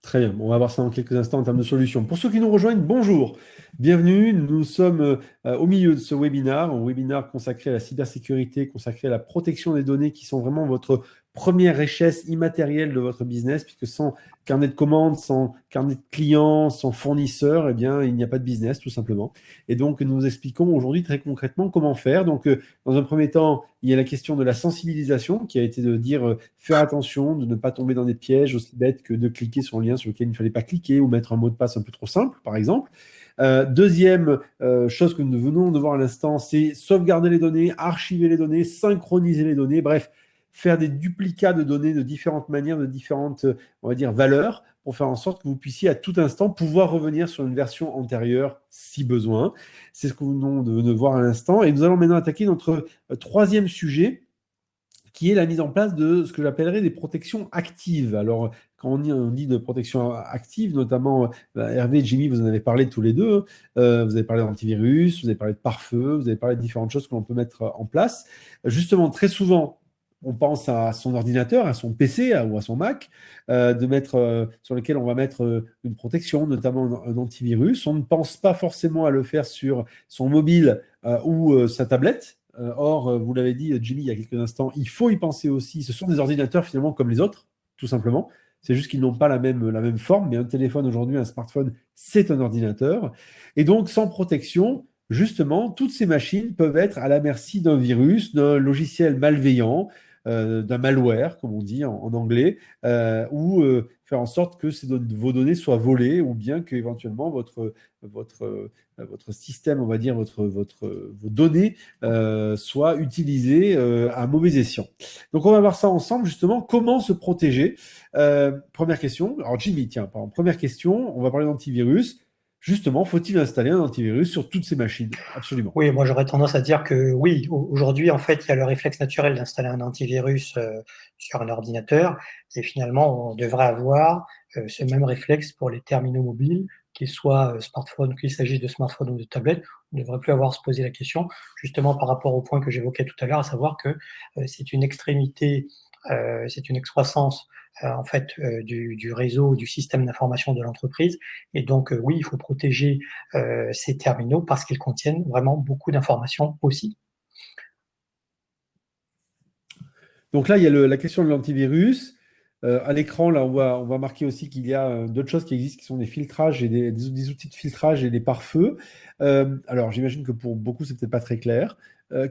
Très bien, on va voir ça dans quelques instants en termes de solutions. Pour ceux qui nous rejoignent, bonjour, bienvenue. Nous sommes au milieu de ce webinaire, un webinaire consacré à la cybersécurité, consacré à la protection des données qui sont vraiment votre première richesse immatérielle de votre business, puisque sans carnet de commandes, sans carnet de clients, sans fournisseurs, eh bien, il n'y a pas de business, tout simplement. Et donc, nous expliquons aujourd'hui très concrètement comment faire. Donc, dans un premier temps, il y a la question de la sensibilisation qui a été de dire faire attention, de ne pas tomber dans des pièges aussi bêtes que de cliquer sur un lien sur lequel il ne fallait pas cliquer ou mettre un mot de passe un peu trop simple, par exemple. Deuxième chose que nous venons de voir à l'instant, c'est sauvegarder les données, archiver les données, synchroniser les données, bref, faire des duplicats de données de différentes manières, de différentes, on va dire, valeurs, pour faire en sorte que vous puissiez à tout instant pouvoir revenir sur une version antérieure si besoin. C'est ce que nous venons de voir à l'instant. Et nous allons maintenant attaquer notre troisième sujet, qui est la mise en place de ce que j'appellerais des protections actives. Alors, quand on dit de protection active, notamment Hervé et Jimmy, vous en avez parlé tous les deux, vous avez parlé d'antivirus, vous avez parlé de pare-feu, vous avez parlé de différentes choses que l'on peut mettre en place. Justement, très souvent, on pense à son ordinateur, à son PC ou à son Mac, sur lequel on va mettre une protection, notamment un antivirus. On ne pense pas forcément à le faire sur son mobile ou sa tablette. Or, vous l'avez dit, Jimmy, il y a quelques instants, il faut y penser aussi. Ce sont des ordinateurs finalement comme les autres, tout simplement. C'est juste qu'ils n'ont pas la même forme, mais un téléphone aujourd'hui, un smartphone, c'est un ordinateur. Et donc, sans protection, justement, toutes ces machines peuvent être à la merci d'un virus, d'un logiciel malveillant, d'un malware, comme on dit en anglais, ou faire en sorte que vos données soient volées, ou bien qu'éventuellement votre système, on va dire, vos données soient utilisées à mauvais escient. Donc, on va voir ça ensemble, justement, comment se protéger. Première question. Alors, Jimmy, tiens, première question, on va parler d'antivirus. Justement, faut-il installer un antivirus sur toutes ces machines? Absolument. Oui, moi j'aurais tendance à dire que oui, aujourd'hui en fait il y a le réflexe naturel d'installer un antivirus sur un ordinateur et finalement on devrait avoir ce même réflexe pour les terminaux mobiles, qu'ils soient smartphones, qu'il s'agisse de smartphones ou de tablettes. On ne devrait plus avoir à se poser la question justement par rapport au point que j'évoquais tout à l'heure, à savoir que c'est une extrémité, c'est une excroissance en fait du réseau, du système d'information de l'entreprise. Et donc oui, il faut protéger ces terminaux parce qu'ils contiennent vraiment beaucoup d'informations aussi. Donc là, il y a la question de l'antivirus. À l'écran, là, on va marquer aussi qu'il y a d'autres choses qui existent, qui sont des filtrages et des outils de filtrage et des pare-feux. Alors, j'imagine que pour beaucoup, c'est peut-être pas très clair.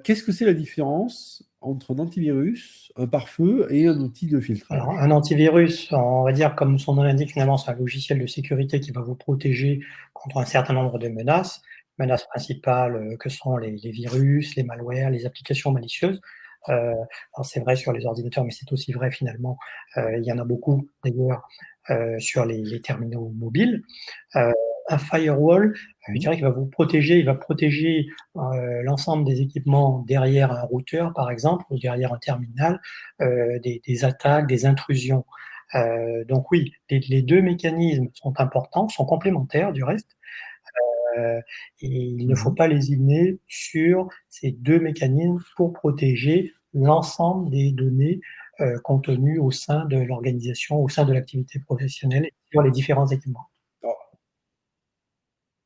Qu'est-ce que c'est la différence entre un antivirus, un pare-feu et un outil de filtrage? Alors, un antivirus, on va dire, comme son nom l'indique, finalement, c'est un logiciel de sécurité qui va vous protéger contre un certain nombre de menaces. Menaces principales que sont les virus, les malwares, les applications malicieuses. Alors c'est vrai sur les ordinateurs, mais c'est aussi vrai finalement, il y en a beaucoup d'ailleurs sur les terminaux mobiles. Un firewall, je dirais qu'il va vous protéger, il va protéger l'ensemble des équipements derrière un routeur, par exemple, ou derrière un terminal, des attaques, des intrusions. Donc oui, les deux mécanismes sont importants, sont complémentaires du reste, et il ne faut pas lésiner sur ces deux mécanismes pour protéger l'ensemble des données contenues au sein de l'organisation, au sein de l'activité professionnelle et sur les différents équipements.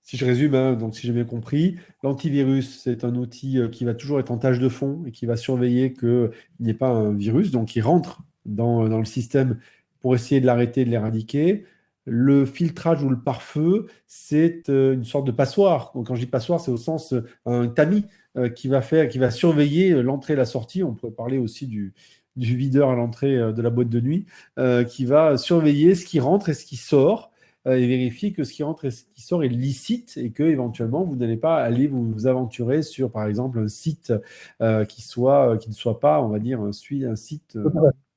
Si je résume, hein, donc si j'ai bien compris, l'antivirus, c'est un outil qui va toujours être en tâche de fond et qui va surveiller qu'il n'y ait pas un virus, donc il rentre dans le système pour essayer de l'arrêter, de l'éradiquer. Le filtrage ou le pare-feu, c'est une sorte de passoire. Donc, quand je dis passoire, c'est au sens un tamis qui va surveiller l'entrée et la sortie. On pourrait parler aussi du videur à l'entrée de la boîte de nuit qui va surveiller ce qui rentre et ce qui sort et vérifier que ce qui rentre et ce qui sort est licite et que éventuellement vous n'allez pas aller vous aventurer sur, par exemple, un site qui ne soit pas, on va dire, un site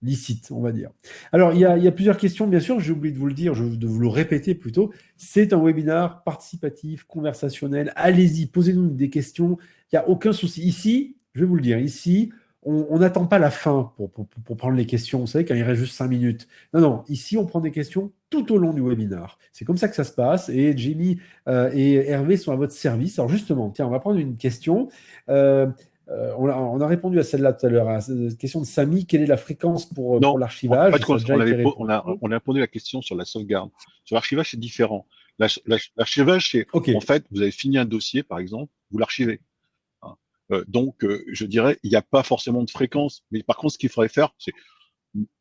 licite, on va dire. Alors, il y a plusieurs questions, bien sûr, j'ai oublié de vous le dire, de vous le répéter plutôt. C'est un webinar participatif, conversationnel. Allez-y, posez-nous des questions. Il n'y a aucun souci. Ici, je vais vous le dire, ici, on n'attend pas la fin pour prendre les questions. Vous savez, quand il reste juste 5 minutes. Non, non, ici, on prend des questions tout au long du webinar. C'est comme ça que ça se passe. Et Jamie et Hervé sont à votre service. Alors, justement, tiens, on va prendre une question. On a répondu à celle-là tout à l'heure, à la question de Samy. Quelle est la fréquence pour Non, en l'archivage? fait, Ça a déjà été répondu. on a répondu à la question sur la sauvegarde. Sur l'archivage, c'est différent. L'archivage, c'est, OK. en fait, vous avez fini un dossier, par exemple, vous l'archivez. Hein. Donc, je dirais, il n'y a pas forcément de fréquence. Mais par contre, ce qu'il faudrait faire, c'est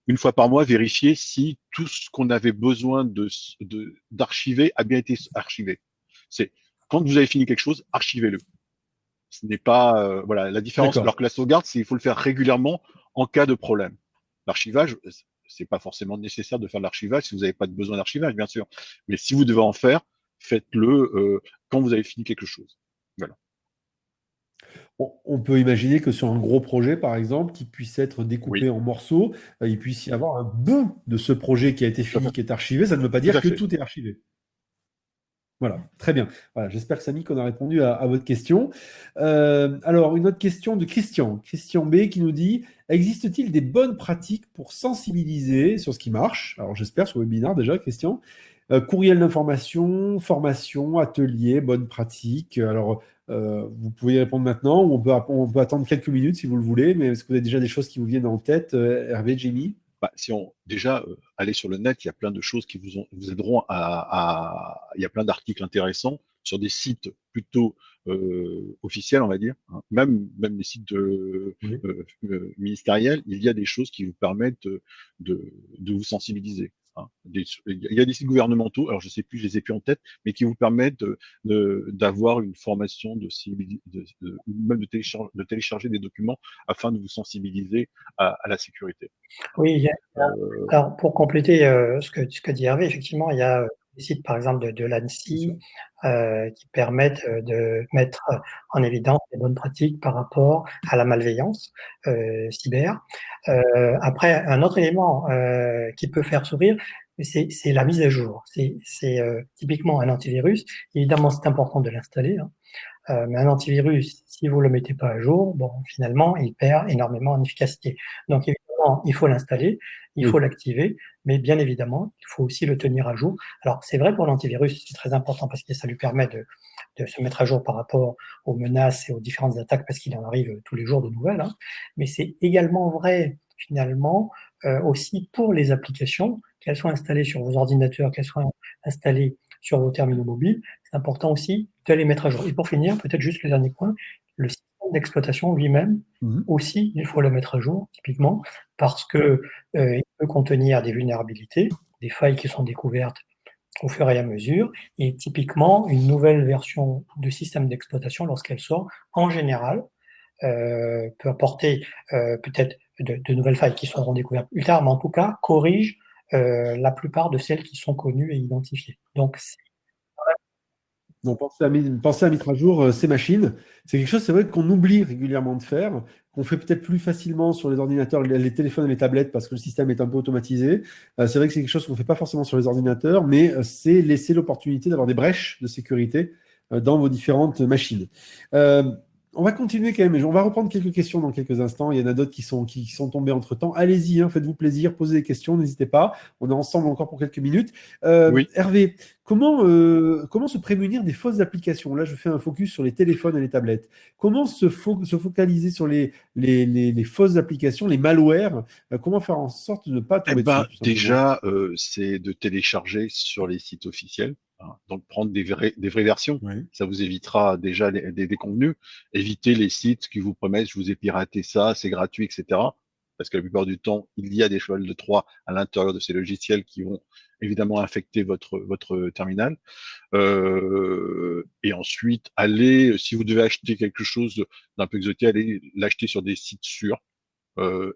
une fois par mois, vérifier si tout ce qu'on avait besoin d'archiver a bien été archivé. C'est quand vous avez fini quelque chose, archivez-le. Ce n'est pas voilà la différence. D'accord. Alors que la sauvegarde, c'est il faut le faire régulièrement en cas de problème. L'archivage, c'est pas forcément nécessaire de faire de l'archivage si vous n'avez pas de besoin d'archivage, bien sûr. Mais si vous devez en faire, faites-le quand vous avez fini quelque chose. Voilà. On peut imaginer que sur un gros projet, par exemple, qui puisse être découpé Oui, en morceaux, il puisse y avoir un bout de ce projet qui a été tout à fini, fait. qui est archivé. Ça ne veut pas Tout dire à que fait. tout est archivé. Voilà, très bien. Voilà, j'espère que Samy qu'on a répondu à votre question. Alors, une autre question de Christian. Christian B qui nous dit, existe-t-il des bonnes pratiques pour sensibiliser sur ce qui marche? Alors, j'espère sur le webinaire déjà, Christian. Courriel d'information, formation, atelier, bonnes pratiques. Alors, vous pouvez y répondre maintenant ou on peut attendre quelques minutes si vous le voulez, mais est-ce que vous avez déjà des choses qui vous viennent en tête, Hervé, Jamie? Bah, si on déjà aller sur le net, il y a plein de choses qui vous aideront il y a plein d'articles intéressants sur des sites plutôt officiels, on va dire, hein. Même les sites Oui. ministériels, il y a des choses qui vous permettent de vous sensibiliser. Hein. Il y a des sites gouvernementaux, alors je sais plus, je les ai plus en tête, mais qui vous permettent d'avoir une formation même de télécharger des documents afin de vous sensibiliser à la sécurité. Oui, Euh, alors pour compléter ce que dit Hervé, effectivement, il y a des sites, par exemple, de Bien sûr. l'ANSSI qui permettent de mettre en évidence les bonnes pratiques par rapport à la malveillance cyber. Après, un autre élément qui peut faire sourire, c'est la mise à jour. C'est typiquement un antivirus. Évidemment, c'est important de l'installer, hein. Mais un antivirus, si vous le mettez pas à jour, bon, finalement, il perd énormément en efficacité. Donc, évidemment, il faut l'installer, il faut Oui. l'activer, mais bien évidemment, il faut aussi le tenir à jour. Alors, c'est vrai pour l'antivirus, c'est très important parce que ça lui permet de se mettre à jour par rapport aux menaces et aux différentes attaques parce qu'il en arrive tous les jours de nouvelles, hein. Mais c'est également vrai, finalement, aussi pour les applications, qu'elles soient installées sur vos ordinateurs, qu'elles soient installées sur vos terminaux mobiles, c'est important aussi de les mettre à jour. Et pour finir, peut-être juste le dernier point, le système d'exploitation lui-même, Mhm. aussi, il faut le mettre à jour, typiquement, parce que il peut contenir des vulnérabilités, des failles qui sont découvertes au fur et à mesure. Et typiquement, une nouvelle version de système d'exploitation, lorsqu'elle sort, en général, peut apporter peut-être de nouvelles failles qui seront découvertes plus tard, mais en tout cas, corrige la plupart de celles qui sont connues et identifiées. Donc, Donc, pensez à mettre à jour ces machines. C'est quelque chose, c'est vrai, qu'on oublie régulièrement de faire, qu'on fait peut-être plus facilement sur les ordinateurs, les téléphones et les tablettes parce que le système est un peu automatisé. C'est vrai que c'est quelque chose qu'on ne fait pas forcément sur les ordinateurs, mais c'est laisser l'opportunité d'avoir des brèches de sécurité dans vos différentes machines. Euh, on va continuer quand même. On va reprendre quelques questions dans quelques instants. Il y en a d'autres qui sont tombées entre-temps. Allez-y, hein, faites-vous plaisir, posez des questions, n'hésitez pas. On est ensemble encore pour quelques minutes. oui, Hervé, comment se prémunir des fausses applications? Là, je fais un focus sur les téléphones et les tablettes. Comment se focaliser sur les fausses applications, les malwares? Comment faire en sorte de ne pas eh tomber ben, dessus, tout simplement? déjà, c'est de télécharger sur les sites officiels, hein. Donc prendre des vraies versions. Oui. Ça vous évitera déjà des contenus. Évitez les sites qui vous promettent, je vous ai piraté ça, c'est gratuit, etc. Parce que la plupart du temps, il y a des chevals de Troie à l'intérieur de ces logiciels qui vont évidemment infecter votre terminal. Et ensuite, allez, si vous devez acheter quelque chose d'un peu exotique, allez l'acheter sur des sites sûrs.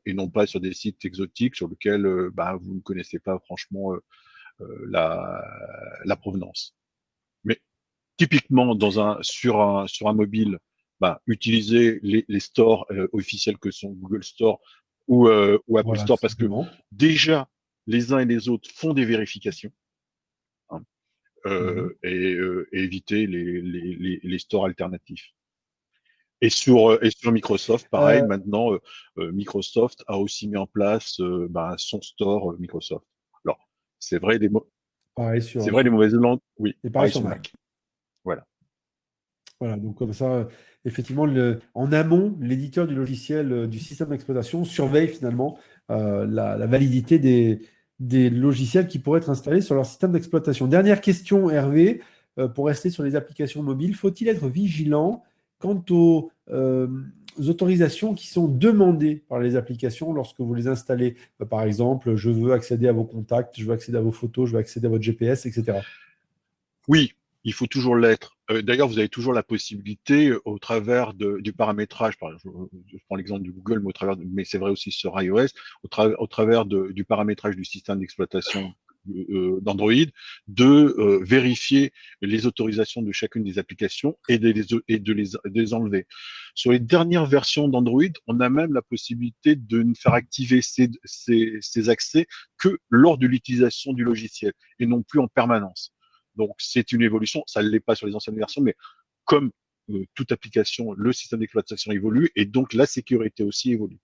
et non pas sur des sites exotiques sur lesquels vous ne connaissez pas franchement la provenance. Mais typiquement sur un mobile, utilisez les stores officiels que sont Google Store ou Apple Voilà, Store, tout parce que simplement. déjà les uns et les autres font des vérifications, hein, Mhm. et éviter les stores alternatifs. Et sur Microsoft, pareil, Euh, maintenant, Microsoft a aussi mis en place son store Microsoft. Alors, c'est vrai, pareil c'est sur, vrai, les sur, mauvaises langues, oui, et pareil pareil sur sur Mac. Mac. Voilà. Voilà, donc comme ça, effectivement, en amont, l'éditeur du logiciel, du système d'exploitation surveille finalement la validité des logiciels qui pourraient être installés sur leur système d'exploitation. Dernière question, Hervé, pour rester sur les applications mobiles, faut-il être vigilant quant aux autorisations qui sont demandées par les applications lorsque vous les installez? Par exemple, je veux accéder à vos contacts, je veux accéder à vos photos, je veux accéder à votre GPS, etc. Oui, il faut toujours l'être. D'ailleurs, vous avez toujours la possibilité, au travers du paramétrage, par exemple, je prends l'exemple du Google, mais c'est vrai aussi sur iOS, au travers du paramétrage du système d'exploitation d'Android, de vérifier les autorisations de chacune des applications et de les enlever. Sur les dernières versions d'Android, on a même la possibilité de ne faire activer ces accès que lors de l'utilisation du logiciel et non plus en permanence. Donc, c'est une évolution. Ça ne l'est pas sur les anciennes versions, mais comme toute application, le système d'exploitation évolue et donc la sécurité aussi évolue.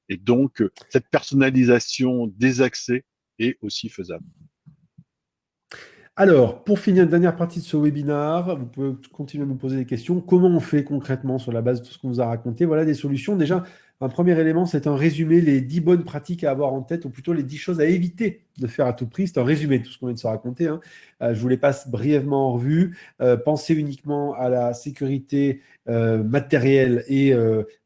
Et donc, cette personnalisation des accès est aussi faisable. Alors, pour finir, une dernière partie de ce webinaire, vous pouvez continuer à nous poser des questions. Comment on fait concrètement sur la base de tout ce qu'on vous a raconté? Voilà des solutions. Déjà, un premier élément, c'est un résumé, les 10 bonnes pratiques à avoir en tête, ou plutôt les 10 choses à éviter de faire à tout prix. C'est un résumé de tout ce qu'on vient de se raconter, hein. Je vous les passe brièvement en revue. Pensez uniquement à la sécurité matérielle et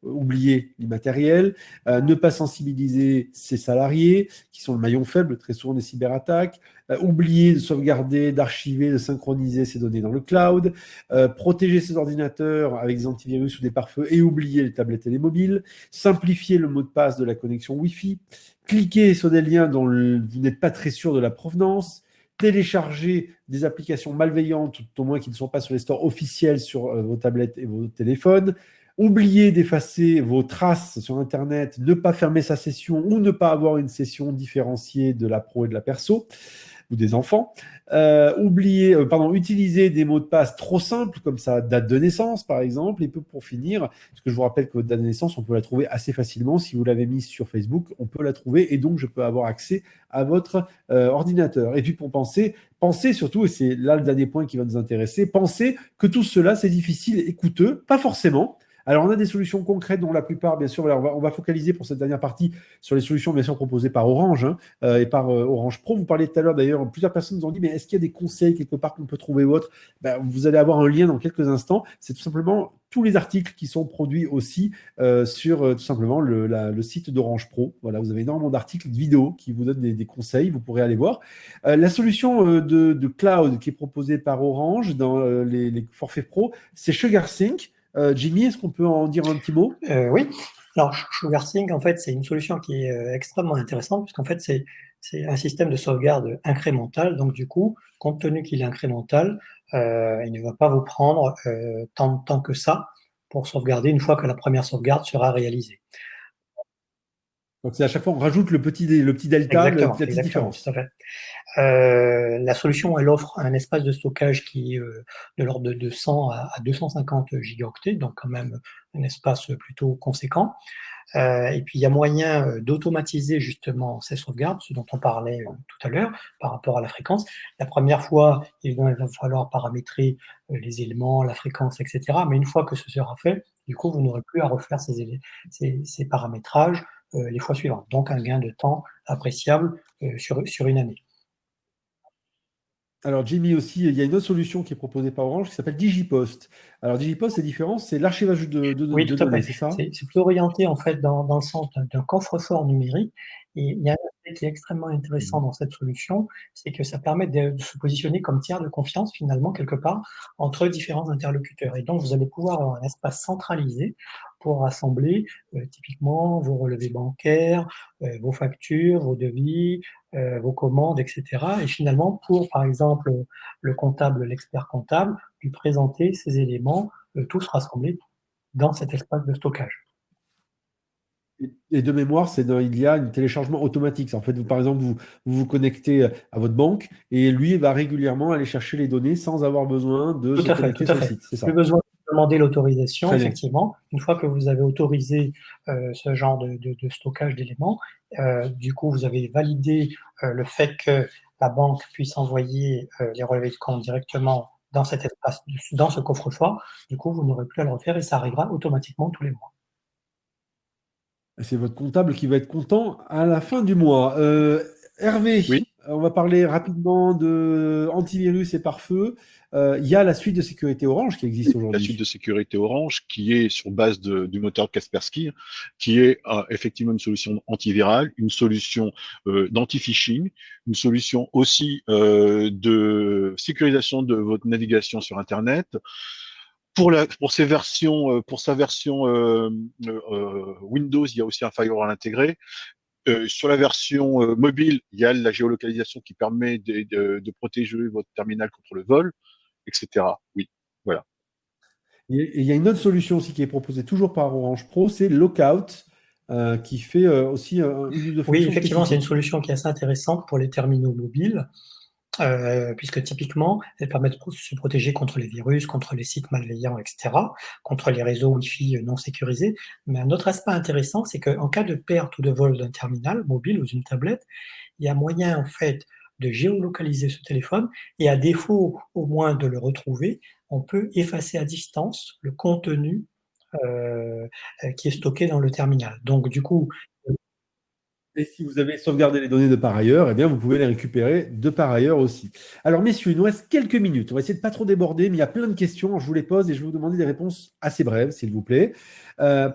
oubliez l'immatériel. Ne pas sensibiliser ses salariés, qui sont le maillon faible très souvent des cyberattaques. Oublier de sauvegarder, d'archiver, de synchroniser ces données dans le cloud, protéger ses ordinateurs avec des antivirus ou des pare-feux et oublier les tablettes et les mobiles, simplifier le mot de passe de la connexion Wi-Fi, cliquer sur des liens dont vous n'êtes pas très sûr de la provenance, télécharger des applications malveillantes, tout au moins qui ne sont pas sur les stores officiels sur vos tablettes et vos téléphones, oublier d'effacer vos traces sur Internet, ne pas fermer sa session ou ne pas avoir une session différenciée de la pro et de la perso ou des enfants. Utiliser des mots de passe trop simples, comme sa date de naissance, par exemple. Et pour finir, parce que je vous rappelle que votre date de naissance, on peut la trouver assez facilement. Si vous l'avez mise sur Facebook, on peut la trouver et donc je peux avoir accès à votre ordinateur. Et puis pour pensez surtout, et c'est là le dernier point qui va nous intéresser, pensez que tout cela, c'est difficile et coûteux, pas forcément. Alors, on a des solutions concrètes dont la plupart, bien sûr, on va focaliser pour cette dernière partie sur les solutions, bien sûr, proposées par Orange, hein, et par Orange Pro. Vous parliez tout à l'heure, d'ailleurs, plusieurs personnes nous ont dit, mais est-ce qu'il y a des conseils quelque part qu'on peut trouver ou autre? Vous allez avoir un lien dans quelques instants. C'est tout simplement tous les articles qui sont produits aussi sur tout simplement le site d'Orange Pro. Voilà, vous avez énormément d'articles, de vidéos qui vous donnent des conseils. Vous pourrez aller voir. La solution de cloud qui est proposée par Orange dans les forfaits pro, c'est SugarSync. Jimmy, est-ce qu'on peut en dire un petit mot? Oui. Alors, SugarSync, en fait, c'est une solution qui est extrêmement intéressante, puisqu'en fait, c'est un système de sauvegarde incrémental. Donc, du coup, compte tenu qu'il est incrémental, il ne va pas vous prendre tant de temps que ça pour sauvegarder une fois que la première sauvegarde sera réalisée. Donc, c'est à chaque fois, on rajoute le petit delta, la Exactement, petite exactement, tout différence. à fait. La solution, elle offre un espace de stockage qui est de l'ordre de 200 à 250 gigaoctets, donc quand même un espace plutôt conséquent. Et puis, il y a moyen d'automatiser justement ces sauvegardes, ce dont on parlait tout à l'heure par rapport à la fréquence. La première fois, évidemment, il va falloir paramétrer les éléments, la fréquence, etc. Mais une fois que ce sera fait, du coup, vous n'aurez plus à refaire ces paramétrages les fois suivantes. Donc, un gain de temps appréciable sur une année. Alors, Jimmy aussi, il y a une autre solution qui est proposée par Orange qui s'appelle Digipost. Alors, Digipost, c'est différent, c'est l'archivage Oui, de tout à données, fait. c'est ça? C'est plutôt orienté en fait dans le sens d'un coffre-fort numérique. Et il y a un aspect qui est extrêmement intéressant Mhm. dans cette solution, c'est que ça permet de se positionner comme tiers de confiance finalement quelque part entre différents interlocuteurs. Et donc vous allez pouvoir avoir un espace centralisé pour rassembler typiquement vos relevés bancaires, vos factures, vos devis, vos commandes, etc. Et finalement, pour, par exemple, le comptable, l'expert comptable, lui présenter ces éléments, tous rassemblés dans cet espace de stockage. Et de mémoire, il y a un téléchargement automatique. En fait, par exemple, vous vous connectez à votre banque et lui va régulièrement aller chercher les données sans avoir besoin de Tout se à fait, connecter tout à sur le fait. site. C'est Plus ça. besoin de demander l'autorisation, Très bien. effectivement. Une fois que vous avez autorisé ce genre de stockage d'éléments, du coup, vous avez validé le fait que la banque puisse envoyer les relevés de compte directement dans cet espace, dans ce coffre-fort. Du coup, vous n'aurez plus à le refaire et ça arrivera automatiquement tous les mois. C'est votre comptable qui va être content à la fin du mois. Hervé, Oui, on va parler rapidement de antivirus et pare-feu. Il y a la suite de sécurité Orange qui existe la suite aujourd'hui. de sécurité Orange, qui est sur base du moteur Kaspersky, qui est effectivement une solution antivirale, une solution d'anti-phishing, une solution aussi de sécurisation de votre navigation sur Internet. Pour sa version Windows, il y a aussi un firewall intégré. Sur la version mobile, il y a la géolocalisation qui permet de protéger votre terminal contre le vol, etc. Oui, voilà. Et il y a une autre solution aussi qui est proposée toujours par Orange Pro, c'est Lookout, qui fait aussi une ou deux Oui, fonctions effectivement, c'est une spécifiques. solution qui est assez intéressante pour les terminaux mobiles. Puisque typiquement, elles permettent de se protéger contre les virus, contre les sites malveillants, etc., contre les réseaux Wi-Fi non sécurisés. Mais un autre aspect intéressant, c'est qu'en cas de perte ou de vol d'un terminal mobile ou d'une tablette, il y a moyen en fait de géolocaliser ce téléphone et à défaut au moins de le retrouver, on peut effacer à distance le contenu qui est stocké dans le terminal. Donc du coup, Et si vous avez sauvegardé les données de par ailleurs, eh bien, vous pouvez les récupérer de par ailleurs aussi. Alors, messieurs, il nous reste quelques minutes. On va essayer de ne pas trop déborder, mais il y a plein de questions. Je vous les pose et je vais vous demander des réponses assez brèves, s'il vous plaît.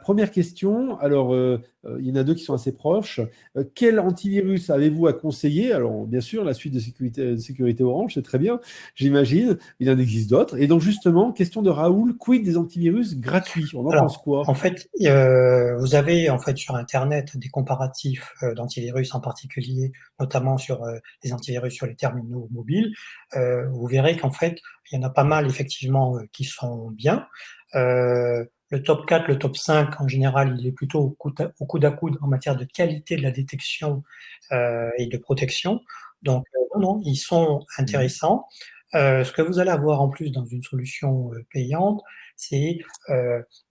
Première question. Alors, il y en a deux qui sont assez proches. Quel antivirus avez-vous à conseiller? Alors, bien sûr, la suite de sécurité Orange, c'est très bien, j'imagine. Il en existe d'autres. Et donc, justement, question de Raoul, quid des antivirus gratuits? On en pense alors, quoi? en fait, vous avez en fait sur Internet des comparatifs d'antivirus en particulier, notamment sur les antivirus sur les terminaux mobiles. Vous verrez qu'en fait, il y en a pas mal effectivement qui sont bien. Le top 4, le top 5, en général, il est plutôt au coude à coude en matière de qualité de la détection et de protection. Donc, non, ils sont Mhm. intéressants. Ce que vous allez avoir en plus dans une solution payante, c'est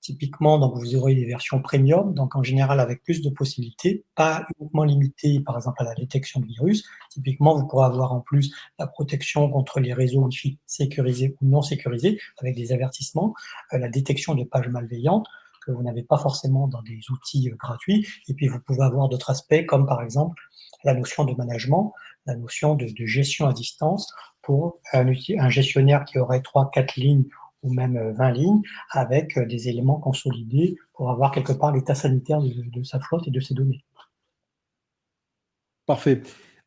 typiquement, donc vous aurez des versions premium, donc en général avec plus de possibilités, pas uniquement limitées par exemple à la détection de virus. Typiquement, vous pourrez avoir en plus la protection contre les réseaux Wi-Fi sécurisés ou non sécurisés, avec des avertissements, la détection de pages malveillantes que vous n'avez pas forcément dans des outils gratuits. Et puis vous pouvez avoir d'autres aspects comme par exemple la notion de management, la notion de gestion à distance pour un gestionnaire qui aurait 3-4 lignes ou même 20 lignes, avec des éléments consolidés pour avoir quelque part l'état sanitaire de sa flotte et de ses données. Parfait.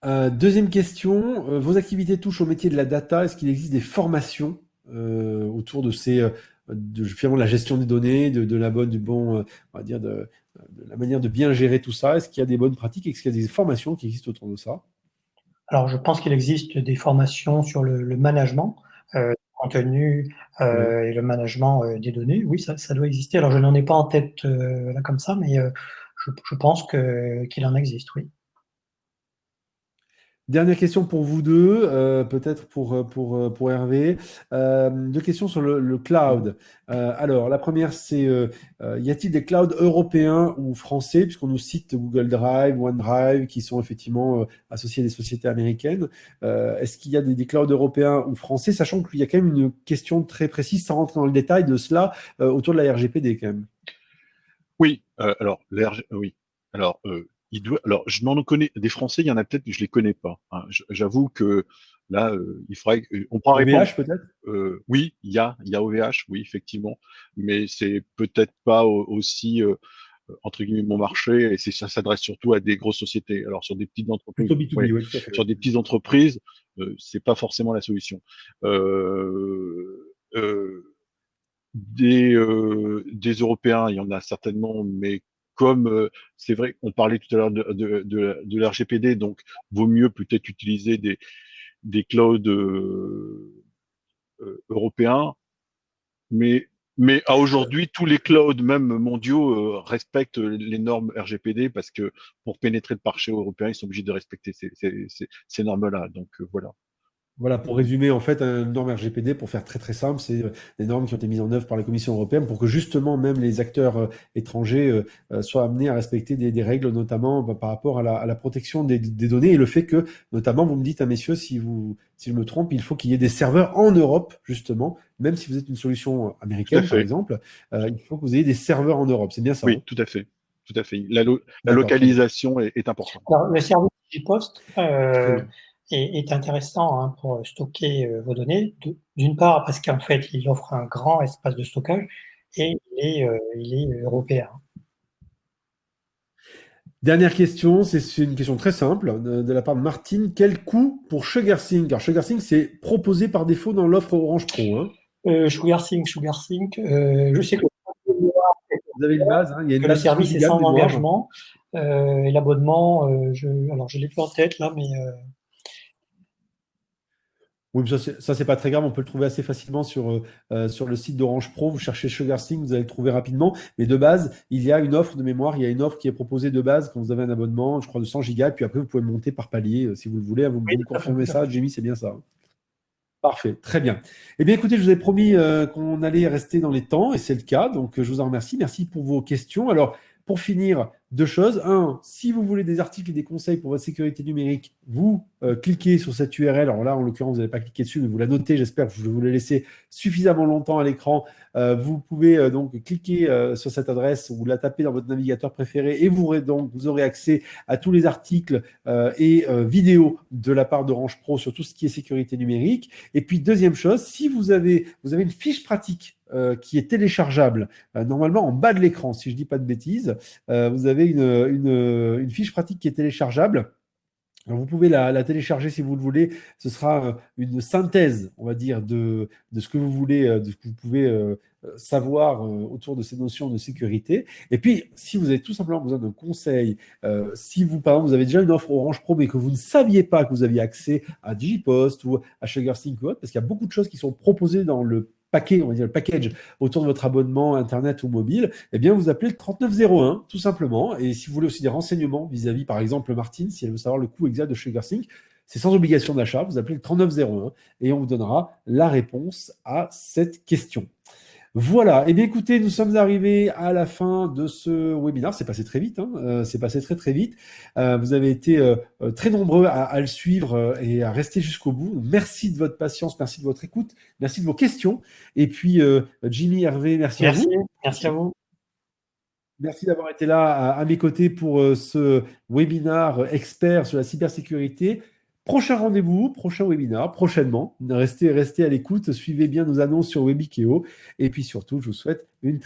Deuxième question, vos activités touchent au métier de la data. Est-ce qu'il existe des formations autour de finalement, la gestion des données, de la bonne, du bon, on va dire, de la manière de bien gérer tout ça? Est-ce qu'il y a des bonnes pratiques? Est-ce qu'il y a des formations qui existent autour de ça? Alors, je pense qu'il existe des formations sur le management du contenu Oui. et le management des données. Oui, ça doit exister. Alors, je n'en ai pas en tête là comme ça, mais je pense qu'il en existe, oui. Dernière question pour vous deux, peut-être pour Hervé. Deux questions sur le cloud. Alors, la première, c'est y a-t-il des clouds européens ou français, puisqu'on nous cite Google Drive, OneDrive, qui sont effectivement associés à des sociétés américaines. Est-ce qu'il y a des clouds européens ou français, sachant qu'il y a quand même une question très précise, sans rentrer dans le détail de cela, autour de la RGPD quand même. Oui, alors, oui. Alors, alors, je m'en connais des Français, il y en a peut-être que je les connais pas, hein. J'avoue que là, il faudrait, on pourra répondre. OVH peut-être? Oui, il y a OVH, oui, effectivement, mais c'est peut-être pas aussi entre guillemets mon marché, et ça s'adresse surtout à des grosses sociétés. Alors sur des petites entreprises, Plutôt B2B, ouais, oui, tout à fait. sur des petites entreprises, c'est pas forcément la solution. Euh, euh, des Européens, il y en a certainement, mais comme c'est vrai, on parlait tout à l'heure de l'RGPD, donc vaut mieux peut-être utiliser des clouds européens. Mais à aujourd'hui, tous les clouds, même mondiaux, respectent les normes RGPD parce que pour pénétrer le marché européen, ils sont obligés de respecter ces normes-là. Donc voilà. Voilà, pour résumer, en fait, une norme RGPD, pour faire très très simple, c'est des normes qui ont été mises en œuvre par la Commission européenne pour que justement même les acteurs étrangers soient amenés à respecter des règles, notamment par rapport à la protection des données et le fait que, notamment, vous me dites, messieurs, si je me trompe, il faut qu'il y ait des serveurs en Europe, justement, même si vous êtes une solution Tout à américaine, par fait. exemple, il faut que vous ayez des serveurs en Europe. C'est bien ça, Oui, hein? tout à fait. Tout à fait. La D'accord, très bien. localisation est importante. Alors, le service Digipost Très bien. est intéressant hein, pour stocker vos données. D'une part, parce qu'en fait, il offre un grand espace de stockage et il est européen. Dernière question, c'est une question très simple de la part de Martine. Quel coût pour SugarSync? Alors SugarSync, c'est proposé par défaut dans l'offre Orange Pro, hein. SugarSync, je sais que Vous avez une base, hein, il y a une le base de 100 service est gigas de sans mémoire. engagement et l'abonnement, alors je l'ai plus en tête là, mais Oui, mais ça c'est pas très grave, on peut le trouver assez facilement sur le site d'Orange Pro. Vous cherchez SugarSync, vous allez le trouver rapidement. Mais de base, il y a une offre de mémoire, il y a une offre qui est proposée de base quand vous avez un abonnement, je crois, de 100 gigas. Puis après, vous pouvez monter par palier si vous le voulez. Vous, oui, vous me tout à fait, confirmez tout à ça, fait. Jamie, c'est bien ça, hein? Parfait, très bien. Eh bien, écoutez, je vous ai promis qu'on allait rester dans les temps, et c'est le cas. Donc, je vous en remercie. Merci pour vos questions. Alors, pour finir, deux choses. Un, si vous voulez des articles et des conseils pour votre sécurité numérique, vous cliquez sur cette URL. Alors là, en l'occurrence, vous n'avez pas cliqué dessus, mais vous la notez. J'espère que je vais vous la laisser suffisamment longtemps à l'écran. Vous pouvez donc cliquer sur cette adresse ou la taper dans votre navigateur préféré et vous aurez accès à tous les articles et vidéos de la part d'Orange Pro sur tout ce qui est sécurité numérique. Et puis, deuxième chose, si vous avez une fiche pratique qui est téléchargeable, normalement en bas de l'écran, si je ne dis pas de bêtises, vous avez une fiche pratique qui est téléchargeable. Alors, vous pouvez la télécharger si vous le voulez. Ce sera une synthèse, on va dire, de ce que vous voulez, de ce que vous pouvez savoir autour de ces notions de sécurité. Et puis, si vous avez tout simplement besoin d'un conseil, si vous, par exemple, vous avez déjà une offre Orange Pro, mais que vous ne saviez pas que vous aviez accès à Digipost ou à SugarSync ou autre, parce qu'il y a beaucoup de choses qui sont proposées dans le paquet, on va dire le package autour de votre abonnement Internet ou mobile, eh bien, vous appelez le 3901, tout simplement. Et si vous voulez aussi des renseignements vis-à-vis, par exemple, Martine, si elle veut savoir le coût exact de SugarSync, c'est sans obligation d'achat. Vous appelez le 3901 et on vous donnera la réponse à cette question. Voilà. Eh bien, écoutez, nous sommes arrivés à la fin de ce webinaire. C'est passé très vite, hein. C'est passé très, très vite. Vous avez été très nombreux à le suivre et à rester jusqu'au bout. Merci de votre patience, merci de votre écoute, merci de vos questions. Et puis, Jimmy, Hervé, merci à vous. Merci à vous. Merci d'avoir été là à mes côtés pour ce webinaire expert sur la cybersécurité. Prochain rendez-vous, prochain webinaire, prochainement. Restez à l'écoute, suivez bien nos annonces sur Webikeo. Et puis surtout, je vous souhaite une